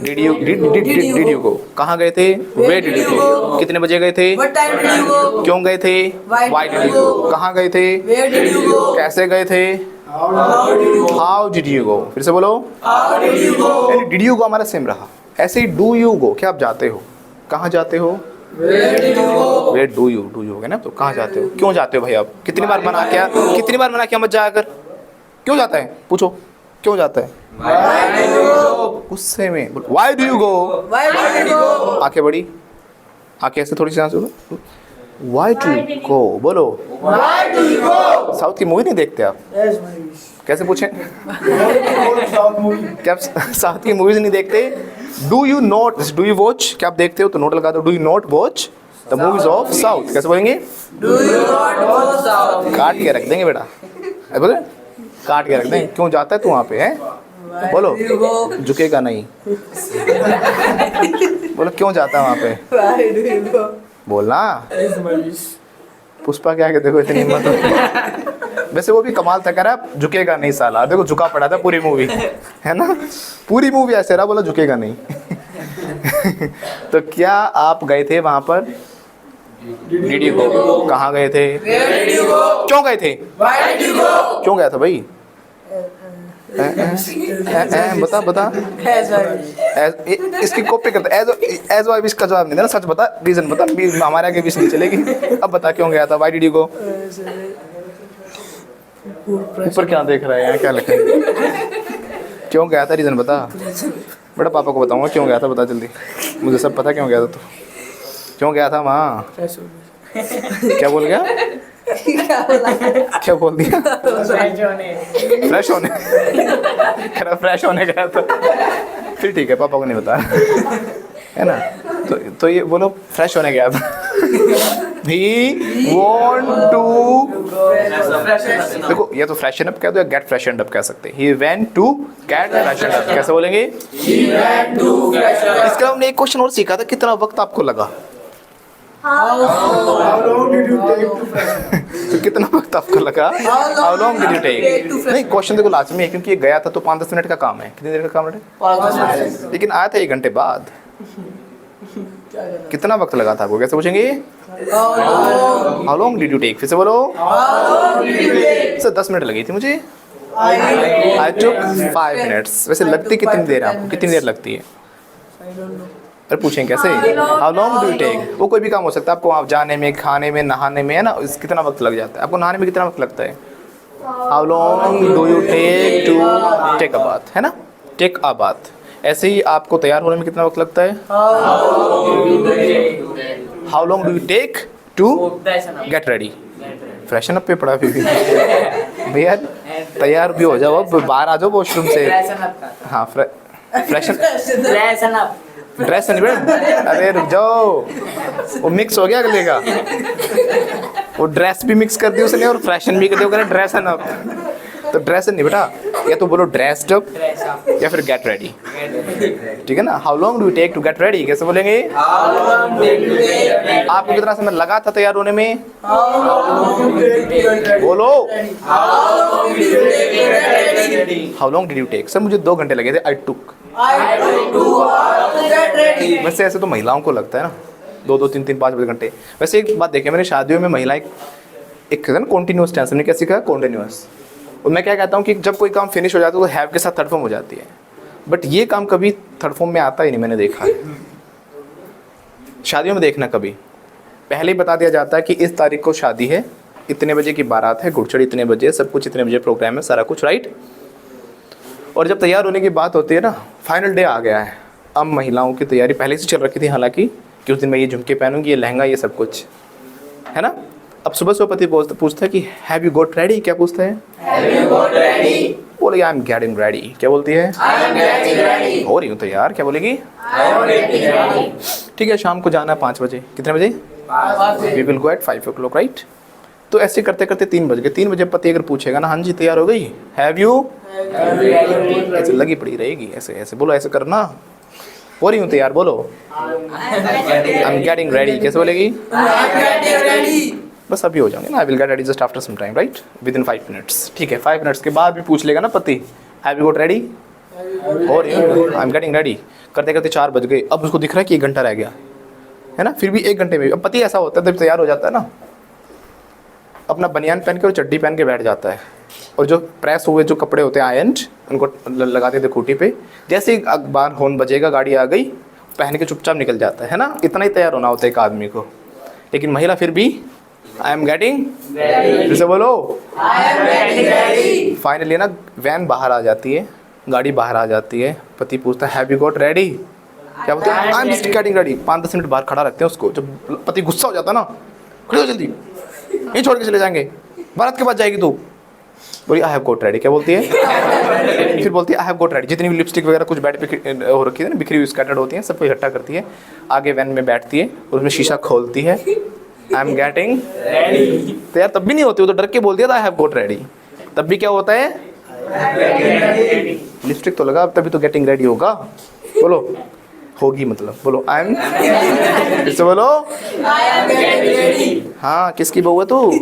Did you go. कहाँ गए थे? Where did you go. कितने बजे गए थे? What time did you go? क्यों गए थे? Why did you go. कहाँ गए थे? Where did you go? कैसे गए थे? हाउ डिड यू गो। फिर से बोलो, How did you go? यानी डिड यू गो हमारा सेम रहा। ऐसे ही डू यू गो, क्या आप जाते हो? कहाँ जाते हो? Where did you go? Where do you हो गया ना। तो कहाँ जाते हो? क्यों जाते हो भाई? आप कितनी बार मना किया मत जाया कर। क्यों जाता है? पूछो क्यों जाता है? गुस्से में why do you go. Why did you go? आंखें बड़ी, आंखें ऐसे थोड़ी सी आंसू लो। वाई डू यू गो बोलो। Why do you go? South की मूवी नहीं देखते आप? कैसे पूछें? क्या आप साउथ की मूवीज नहीं देखते? डू यू वॉच, क्या आप देखते हो? तो नोट लगा दो। Do you not watch the movies of south. कैसे बोलेंगे? Do you not go south? काट के रख देंगे बेटा, बोले काट के रख देंगे। क्यों जाता है तू वहाँ पे? है बोलो, Do you go? झुकेगा नहीं। बोलो क्यों जाता है वहाँ पे? Why do you go? बोलना। पुष्पा क्या देखो इतनी हिम्मत। वैसे वो भी कमाल था, कह रहा झुकेगा नहीं साला। देखो झुका पड़ा था पूरी मूवी, है ना। पूरी मूवी ऐसे रहा, बोला झुकेगा नहीं। तो क्या आप गए थे वहाँ पर? Did you go. कहाँ गए थे? Where did you go? क्यों गए थे? Why did you go? क्यों गया था भाई? बता। इसकी कॉपी करता एज वाई इसका जवाब नहीं देना, सच बता, रीजन बता। हमारे आगे बीच नहीं चलेगी। अब बता क्यों गया था? व्हाई डिड यू गो? ऊपर क्या देख रहा है? यहाँ क्या लिखा है? क्यों गया था, रीज़न बता बेटा, पापा को बताऊंगा क्यों गया था, बता जल्दी, मुझे सब पता क्यों गया था तू, क्यों गया था वहाँ, क्या बोल गया, क्या बोल दिया, फ्रेश होने कह रहा फ्रेश होने गया था, फिर ठीक है पापा को नहीं बताया है ना, तो ये बोलो फ्रेश होने गया था। ही वॉन्ट टू, देखो ये तो फ्रेशन अप कह दो या गेट फ्रेशनड अप कह सकते हैं, he went to get freshened up, कैसे बोलेंगे, इसका हमने एक क्वेश्चन और सीखा था, कितना वक्त आपको लगा, तो कितना वक्त आपको लगा, how long did you take, नहीं क्वेश्चन देखो लास्ट में है, क्योंकि ये गया था तो 5-10 मिनट का काम है, कितनी देर का काम है, लेकिन आया था 1 घंटे बाद, कितना वक्त लगा था आपको, कैसे पूछेंगे, how long did you take, फिर से बोलो, सर 10 मिनट लगी थी मुझे, आई टुक 5 मिनट्स, वैसे लगती कितनी देर आपको, कितनी देर लगती है, अरे पूछेंगे कैसे, how long do you take, वो कोई भी काम हो सकता है, आपको आप जाने में, खाने में, नहाने में, है ना, कितना वक्त लग जाता है, आपको नहाने में कितना वक्त लगता है, how long do you take to take a bath, है ना, टेक अ बाथ, ऐसे ही आपको तैयार होने में कितना वक्त लगता है, how long do you take to get ready, freshen up पे पड़ा फिर भी भैया, तैयार भी हो जाओ, अब बाहर आ जाओ वॉशरूम से, हाँ फ्रेशन ड्रेस नहीं बेटा, अरे रुक जाओ, वो मिक्स हो गया अगले का, वो ड्रेस भी मिक्स कर दी उसने और फैशन भी कर दिया, ड्रेस है ना, तो ड्रेस नहीं बेटा, या तो बोलो ड्रेस्ड अप या फिर गेट रेडी, ठीक है ना, how long do you take to get ready, कैसे बोलेंगे, आपको कितना समय लगा था तैयार होने में, बोलो, how long did you take, sir मुझे 2 घंटे लगे थे, आई टुक, वैसे ऐसे तो महिलाओं को लगता है ना 2-2, 3-3, 5 घंटे, वैसे एक बात देखिए, मैंने शादियों में महिलाएं एक कहते हैं ना कॉन्टिन्यूस टेंस, हमने क्या सीखा, कॉन्टिन्यूस, और मैं क्या कहता हूँ कि जब कोई काम फिनिश हो जाता है तो हैव के साथ थर्ड फॉर्म हो जाती है, बट ये काम कभी थर्ड फॉर्म में आता ही नहीं, मैंने देखा है शादियों में, देखना कभी पहले ही बता दिया जाता है कि इस तारीख को शादी है, इतने बजे की बारात है, घुड़चड़ी इतने बजे, सब कुछ इतने बजे प्रोग्राम है, सारा कुछ राइट, और जब तैयार होने की बात होती है ना, फाइनल डे आ गया है, अब महिलाओं की तैयारी पहले से चल रखी थी, हालांकि कि उस दिन मैं ये झुमके पहनूंगी, ये लहंगा, ये सब कुछ है ना, अब सुबह सुबह पति पूछता है कि हैव यू गॉट रेडी, क्या पूछता है, बोले आई एम गेटिंग रेडी, क्या बोलती है, हो रही हूँ तैयार, क्या बोलेगी, ठीक है, शाम को जाना है 5 बजे, कितने बजे, we will go at 5 o'clock right, तो ऐसे करते करते 3 बज गए, 3 बजे पति अगर पूछेगा ना, हाँ जी तैयार हो गई, हैव यू, ऐसे लगी पड़ी रहेगी, ऐसे ऐसे बोलो, ऐसे करना, हो रही हूँ तैयार, बोलो, आई एम गेटिंग रेडी, कैसे बोलेगी, बस अभी हो जाएंगे ना, I will get ready just after some time right, within 5 minutes, ठीक है, 5 मिनट्स के बाद भी पूछ लेगा ना पति, हैव यू गॉट रेडी, हो रही हूँ, आई एम गेटिंग रेडी, करते करते 4 बज गए, अब उसको दिख रहा है कि 1 घंटा रह गया है ना, फिर भी 1 घंटे में, अब पति ऐसा होता है जब तैयार हो जाता है ना, अपना बनियान पहन के और चड्डी पहन के बैठ जाता है, और जो प्रेस हुए जो कपड़े होते हैं आयरन्ड, उनको लगा देते खूटी पे, जैसे ही अखबार हॉर्न बजेगा, गाड़ी आ गई, पहन के चुपचाप निकल जाता है ना, इतना ही तैयार होना होता है एक आदमी को, लेकिन महिला फिर भी आई एम गेटिंग रेडी, जैसे बोलो फाइनली ना वैन बाहर आ जाती है, गाड़ी बाहर आ जाती है, पति पूछता है हैव यू गॉट रेडी, क्या बोलते हैं, I am just getting ready, 5-10 minute बाहर खड़ा रखते हैं उसको, जब पति गुस्सा हो जाता है ना, खड़े हो जल्दी, यहीं छोड़ के चले जाएंगे, बारात के बाद जाएगी तू, बोली आई हैव गॉट रेडी, क्या बोलती है, फिर बोलती है आई हैव गॉट रेडी, जितनी भी लिपस्टिक वगैरह कुछ बेड पे हो रखी है ना, बिखरी हुई स्कैटर्ड होती है, सबको इकट्ठा करती है, आगे वैन में बैठती है और उसमें शीशा खोलती है, आई एम गेटिंग रेडी, तो यार तब भी नहीं होती, वो तो डर के बोलती है आई हैव गॉट रेडी, तब भी क्या होता है, लिपस्टिक तो लगा, तभी तो गेटिंग रेडी होगा, बोलो होगी, मतलब बोलो आई एम, इससे बोलो हाँ, किसकी बहू है तू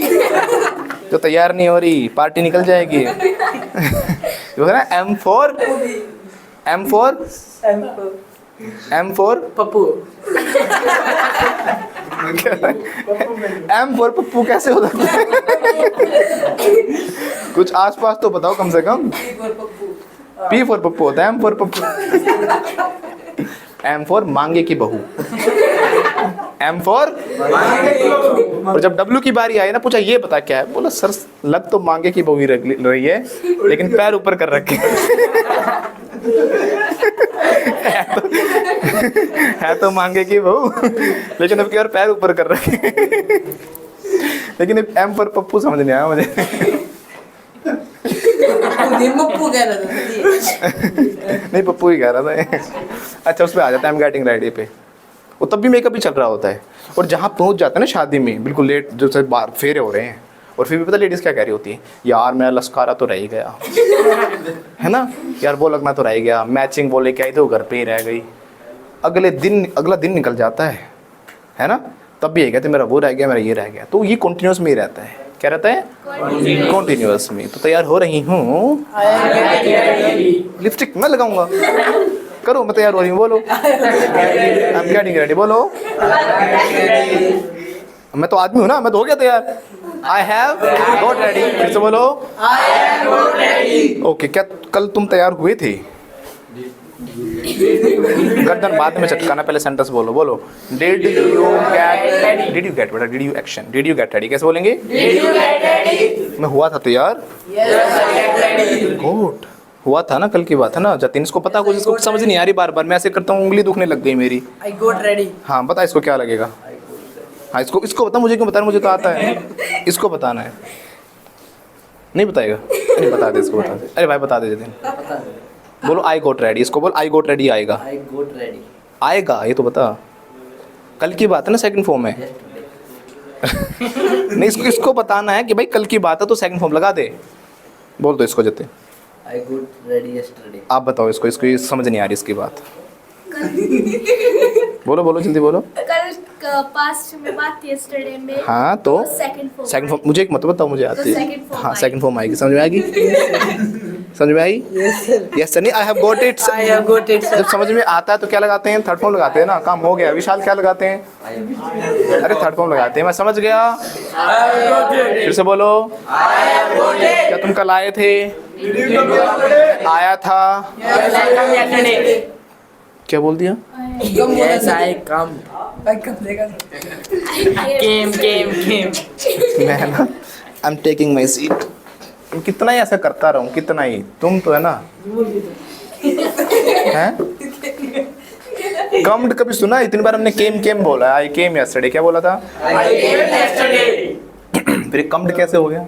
जो तैयार नहीं हो रही, पार्टी निकल जाएगी, जो है ना, M for Pappu, M for Pappu कैसे हो सकता है, कुछ आसपास तो बताओ कम से कम, P for पप्पू होता है, M for Pappu, M for मांगे की बहू, M for, और जब W की बारी आई ना, पूछा ये बता क्या है, बोला सर लग तो मांगे की बहू ही रही है, लेकिन पैर ऊपर कर रखे है तो मांगे की बहू, लेकिन अब की बार पैर ऊपर कर रखे। लेकिन एम पर पप्पू समझ नहीं आया मुझे। मप्पू कह रहा था। नहीं पप्पू ही कह रहा था। अच्छा उस पर आ जाता है, एम गेटिंग रेडी पे। वो तब भी मेकअप ही चल रहा होता है। और जहाँ पहुँच जाता है ना शादी में, बिल्कुल लेट, जो से बाहर फेरे हो रहे हैं, और फिर भी पता लेडीज़ क्या कह रही होती है, यार मेरा लस्कारा तो रह ही गया, है ना, यार वो लगना तो रह ही गया, मैचिंग बोले क्या आई तो घर पे ही रह गई। अगला दिन निकल जाता है ना, तब भी ये कहते मेरा वो रह गया, मेरा ये रह गया। तो ये कंटिन्यूस में ही रहता है। क्या रहता है? कंटिन्यूस में। तो तैयार हो रही हूँ, लिपस्टिक मैं लगाऊंगा, करो मैं तैयार हो रही हूँ, बोलो आई एम गेटिंग रेडी, बोलो मैं तो आदमी हूँ ना, मैं तो हो गया तैयार। आई हैव गॉट रेडी, फिर से बोलो I am not ready. Okay. क्या कल तुम तैयार हुए थे? गर्दन बाद में चटकाना, पहले सेंटेंस बोलो। डिड यू गेट बेटा, did you action, did you get ready कैसे बोलेंगे? Did you get ready? मैं हुआ था तैयार। Yes, I get ready. Good, हुआ था ना, कल की बात है ना। जतिन इसको पता, कुछ इसको समझ नहीं आ रही, बार मैं ऐसे करता हूँ उंगली दुखने लग गई मेरी। I got ready. हाँ बता इसको क्या लगेगा। हाँ इसको बता, मुझे क्यों बता, मुझे तो आता है, इसको बताना है। नहीं बताएगा? नहीं बता दे इसको, बता दे। अरे भाई बता दे जतिन, बोलो आई गोट रेडी, इसको बोल आई गोट रेडी आएगा। I got ready. आएगा ये तो बता, कल की बात है ना, सेकंड फॉर्म है। नहीं इसको बताना है कि भाई कल की बात है तो सेकंड फॉर्म लगा दे। बोल दो इसको Jatin. I got ready yesterday. आप बताओ इसको ये समझ नहीं आ रही इसकी बात। बोलो जल्दी बोलो। कल पास्ट में बात यस्टरडे में। हाँ तो सेकंड सेकंड फॉर्म मुझे एक मत बताओ, मुझे आती है। second form हाँ आएगी। सेकंड फॉर्म आएगी, समझ में आएगी? समझ में आई? Yes, sir. यस सर, नहीं I have got it. I have got it, sir. जब समझ में आता है तो क्या लगाते हैं? थर्ड फॉर्म लगाते हैं ना, काम हो गया। विशाल क्या लगाते हैं? अरे थर्ड फॉर्म लगाते हैं, मैं समझ गया। I have got it. फिर से बोलो। I have got it. क्या तुम कल आए थे? आया था। Yes, I come yesterday. क्या बोल दिया? Yes, I come. I come. Came. मैं ना I am taking my seat. कितना ही ऐसा करता रहूं, कितना ही, तुम तो है ना हैं? कम्ड कभी सुना? इतनी बार हमने केम बोला। आई केम यस्टरडे क्या बोला था? I came yesterday. फिर कम्ड कैसे हो गया?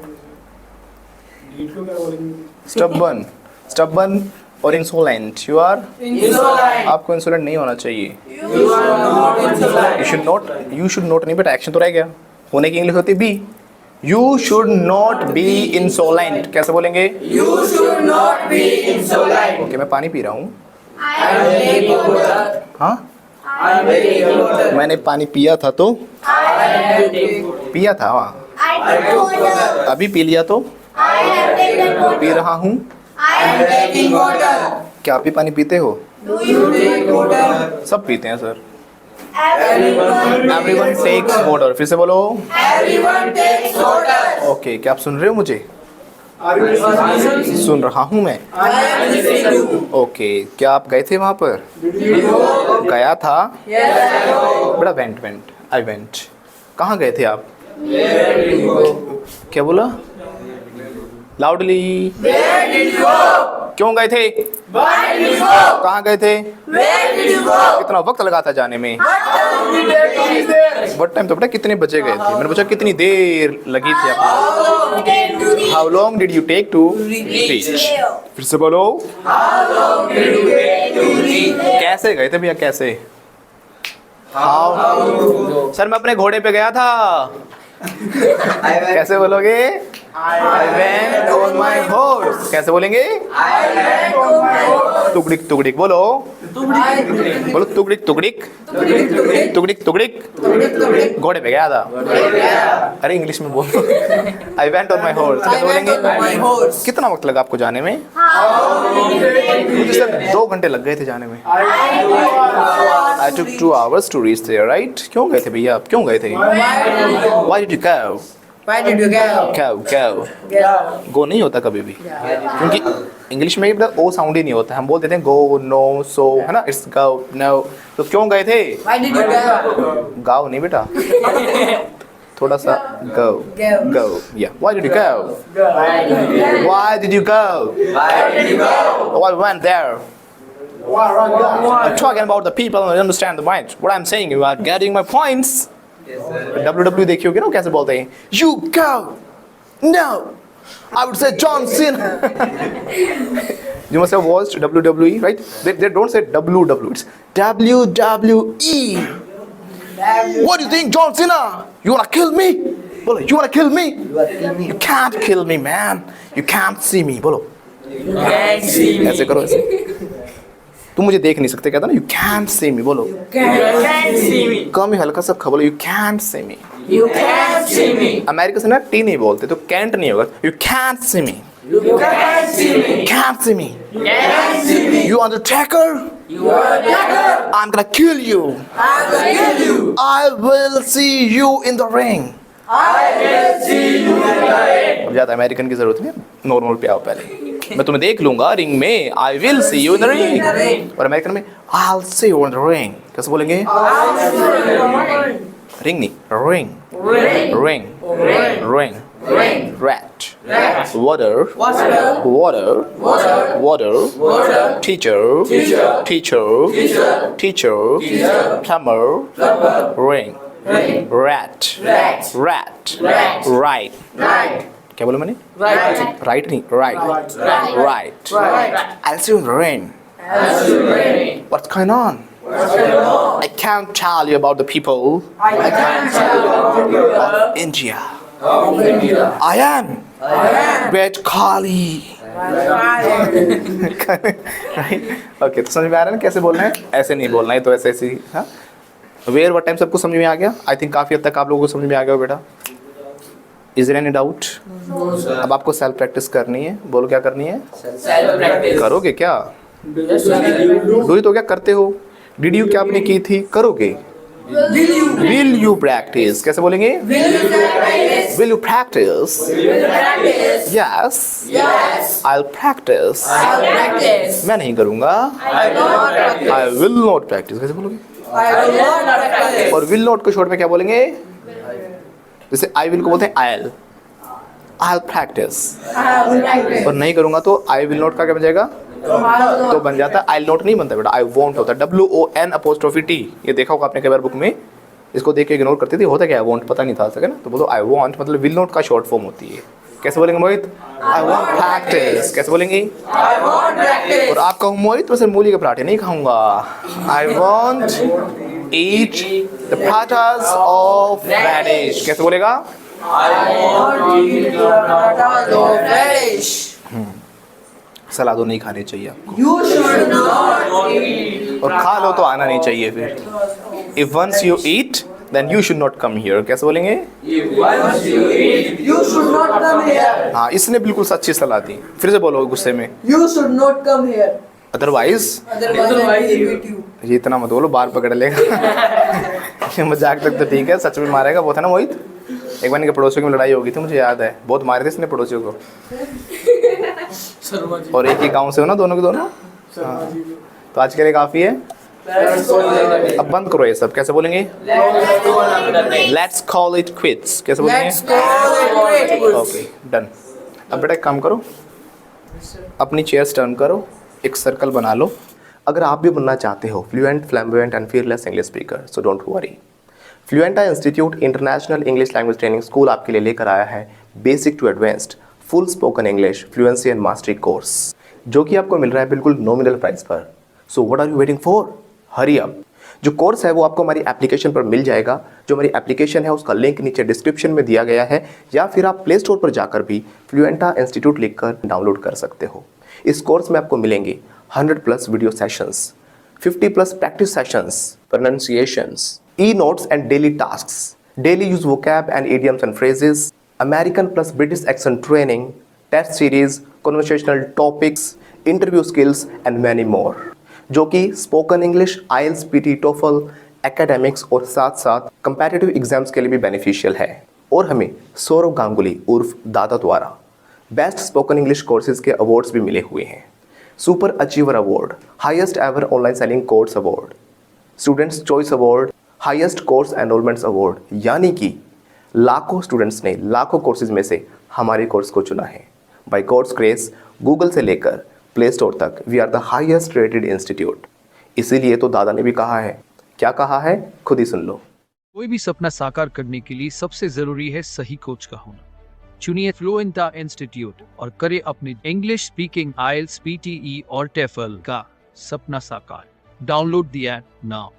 स्टबन और इंसोलेंट। You are, Insolent. आपको इंसोलेंट नहीं होना चाहिए। You are not insolent. You should not नहीं बेटा, एक्शन तो रह गया। होने की इंग्लिश होती है be. You should not be insolent कैसे बोलेंगे? You should not be insolent. Okay मैं पानी पी रहा हूँ। I am taking water. हाँ I am taking water. मैंने पानी पिया था तो I am taking water. पिया था, हाँ अभी पी लिया तो पी रहा हूँ। I am taking water. क्या आप भी पानी पीते हो? Do you take water? सब पीते हैं सर। Everyone. Everyone takes water. फिर से बोलो। Everyone takes water. ओके क्या आप सुन रहे हो मुझे? Are you listening? सुन रहा हूँ मैं। I am listening to you. Okay क्या आप गए थे वहाँ पर? Did you go? गया था। Yes, I go. बड़ा आई वेंट। कहाँ गए थे आप? Where did you go? क्या बोला? Loudly. Where did you go? क्यों गए थे? Why did you go? कहाँ गए थे? Where did you go? कितना वक्त लगा था जाने में? How long did it take to reach there? What time तो पता है कितने बजे गए थे? मैंने पूछा कितनी देर लगी थी आपको? How long did it take? How long did you take to reach? फिर से बोलो। How long did you take to reach there? कैसे गए थे भैया, कैसे? हाउ सर मैं अपने घोड़े पे गया था। कैसे बोलोगे? I went on my horse. कैसे बोलेंगे? I went on my horse. तुगड़िक तुगड़िक बोलो। बोलो तुगड़िक तुगड़िक तुगड़िक तुगड़िक घोड़े पे गया था। अरे इंग्लिश में बोलो। I went on my horse. कैसे I went on my बोलेंगे? horse. कितना वक्त लगा आपको जाने में? मुझे सर 2 घंटे लग गए थे जाने में। I took 2 hours to reach there, right? क्यों गए थे भैया आप, क्यों गए थे? Why did you go? Why did you go? Go. गो नहीं होता कभी भी, क्योंकि इंग्लिश में भी ओ साउंड ही नहीं होता। हम बोल देते हैं गो, नो, सो, है ना? It's go, no. तो क्यों गए थे? Why did you go? गाओ नहीं बेटा, थोड़ा सा गो गो या why did you go? Why did you go? Why did you go? Why we went there? I'm talking about the people who understand the mind. What I'm saying, you are getting my points. Yes, sir. WWE देखी होगी ना कैसे बोलते हैं? You go. No. I would say John Cena. You must have watched WWE, right? They don't say WWE. It's WWE. What do you think, John Cena? You wanna kill me? Bolo, you wanna kill me? You can't kill me, man. You can't see me. Bolo. ऐसे करो ऐसे. तुम मुझे देख नहीं सकते कहता ना. You can't see me. बोलो. कम ही हल्का सा बोलो. You can't see me. America से ना टी नहीं बोलते तो कैंट नहीं होगा. You can't see me. Can't see me. You Undertaker? I'm gonna kill you. I will see you in the ring. अब ज़्यादा अमेरिकन की जरूरत नहीं. नॉर्मल पे आओ पहले. मैं तुम्हें देख लूंगा रिंग में. I will see you in the ring. और अमेरिकन में I'll see you in the ring. कैसे बोलेंगे? रिंग नहीं. Ring. Ring. Rat. Water. Teacher. Plumber. Ring. Rat. Right. क्या बोला मैंने? Right नहीं. Right. I'll see you in the rain. What's going on? I can't tell you about the people of India. I am Great Kali. Right? Okay, तो समझ में आ रहा है ना कैसे बोलना है? ऐसे नहीं बोलना है तो ऐसे ऐसे. हाँ? Where what time सबको समझ में आ गया? I think काफ़ी हद तक आप लोगों को समझ में आ गया बेटा. Is there any doubt? अब आपको सेल्फ प्रैक्टिस करनी है. बोलो क्या करनी है? करोगे क्या? डू ही तो क्या करते हो? डिड यू क्या आपने की थी? करोगे? Will you practice? कैसे बोलेंगे? Will you practice? Yes. I'll practice. मैं नहीं करूँगा. I will not practice. कैसे बोलोगे? और will not को शॉर्ट में क्या बोलेंगे? जैसे I will को बोलते हैं I'll practice. और नहीं करूँगा तो I will not का क्या बन जाएगा? तो बन जाता है I'll not नहीं बनता बेटा. I won't होता है. WON''T. ये देखा होगा आपने कई बार बुक में. इसको देख के इग्नोर करती थी. होता क्या? I won't पता नहीं था सके ना. तो बोलो I want मतलब will not का शॉर्ट फॉर्म होती है. कैसे बोलेंगे मोहित? I want practice. कैसे बोलेंगे? और आप कहूँ मोहित वैसे मूली के पराठे नहीं खाऊंगा. I want eat the parathas of radish. कैसे बोलेगा? सलादो नहीं खाने चाहिए आपको. और खा लो तो आना नहीं चाहिए फिर. If once you eat, then you should not come here. कैसे बोलेंगे? हाँ, इसने बिल्कुल सच्ची सलाह दी. फिर से बोलो गुस्से में. You should not come here. Otherwise I will beat you. ये इतना मत बोलो, बाल पकड़ लेगा. ये मजाक तक तो ठीक है, सच में मारेगा. वो था ना मोहित, एक बार इनके पड़ोसियों की लड़ाई हो गई थी, मुझे याद है. बहुत मारे थे इसने पड़ोसियों को. और एक ही गांव से हो ना दोनों के दोनों. हाँ. तो आज के लिए काफ़ी है. अब बंद करो ये सब. कैसे बोलेंगे? Let's call it quits. कैसे बोलेंगे? Okay done. अब बेटा एक काम करो, अपनी चेयर्स टर्न करो, एक सर्कल बना लो. अगर आप भी बनना चाहते हो fluent, flamboyant and fearless English speaker, so don't worry. Fluenta institute international English language training school आपके लिए लेकर आया है basic to advanced full spoken English fluency and mastery course, जो कि आपको मिल रहा है बिल्कुल नॉमिनल प्राइस पर. So what are you waiting for? Hurry up. जो कोर्स है वो आपको हमारी एप्लीकेशन पर मिल जाएगा. जो हमारी एप्लीकेशन है उसका लिंक नीचे डिस्क्रिप्शन में दिया गया है, या फिर आप प्ले स्टोर पर जाकर भी फ्लुएंटा इंस्टीट्यूट लिखकर डाउनलोड कर सकते हो. इस कोर्स में आपको मिलेंगे 100+ video sessions, 50+ practice sessions, pronunciations, e-notes and daily tasks, daily use vocab and idioms and phrases, American plus British accent training, test series, conversational topics, interview skills and many more, जो कि spoken English, IELTS, PT, TOEFL, academics और साथ साथ competitive exams के लिए भी beneficial है. और हमें सौरभ गांगुली उर्फ दादा द्वारा बेस्ट स्पोकन इंग्लिश कोर्सेज के अवार्ड्स भी मिले हुए हैं. Super achiever award, highest ever online selling course award, students choice award, highest course enrolments award. यानी कि लाखों स्टूडेंट्स ने लाखों कोर्सेज में से हमारे कोर्स को चुना है. बाय गॉड्स ग्रेस गूगल से लेकर प्ले स्टोर तक। We are the highest rated institute. इसीलिए तो दादा ने भी कहा है। क्या कहा है, खुद ही सुन लो। कोई भी सपना साकार करने के लिए सबसे जरूरी है सही कोच का होना। चुनिए फ्लुएंटा इंस्टीट्यूट और करें अपने इंग्लिश स्पीकिंग IELTS, PTE और TOEFL का सपना साकार। Download the app now.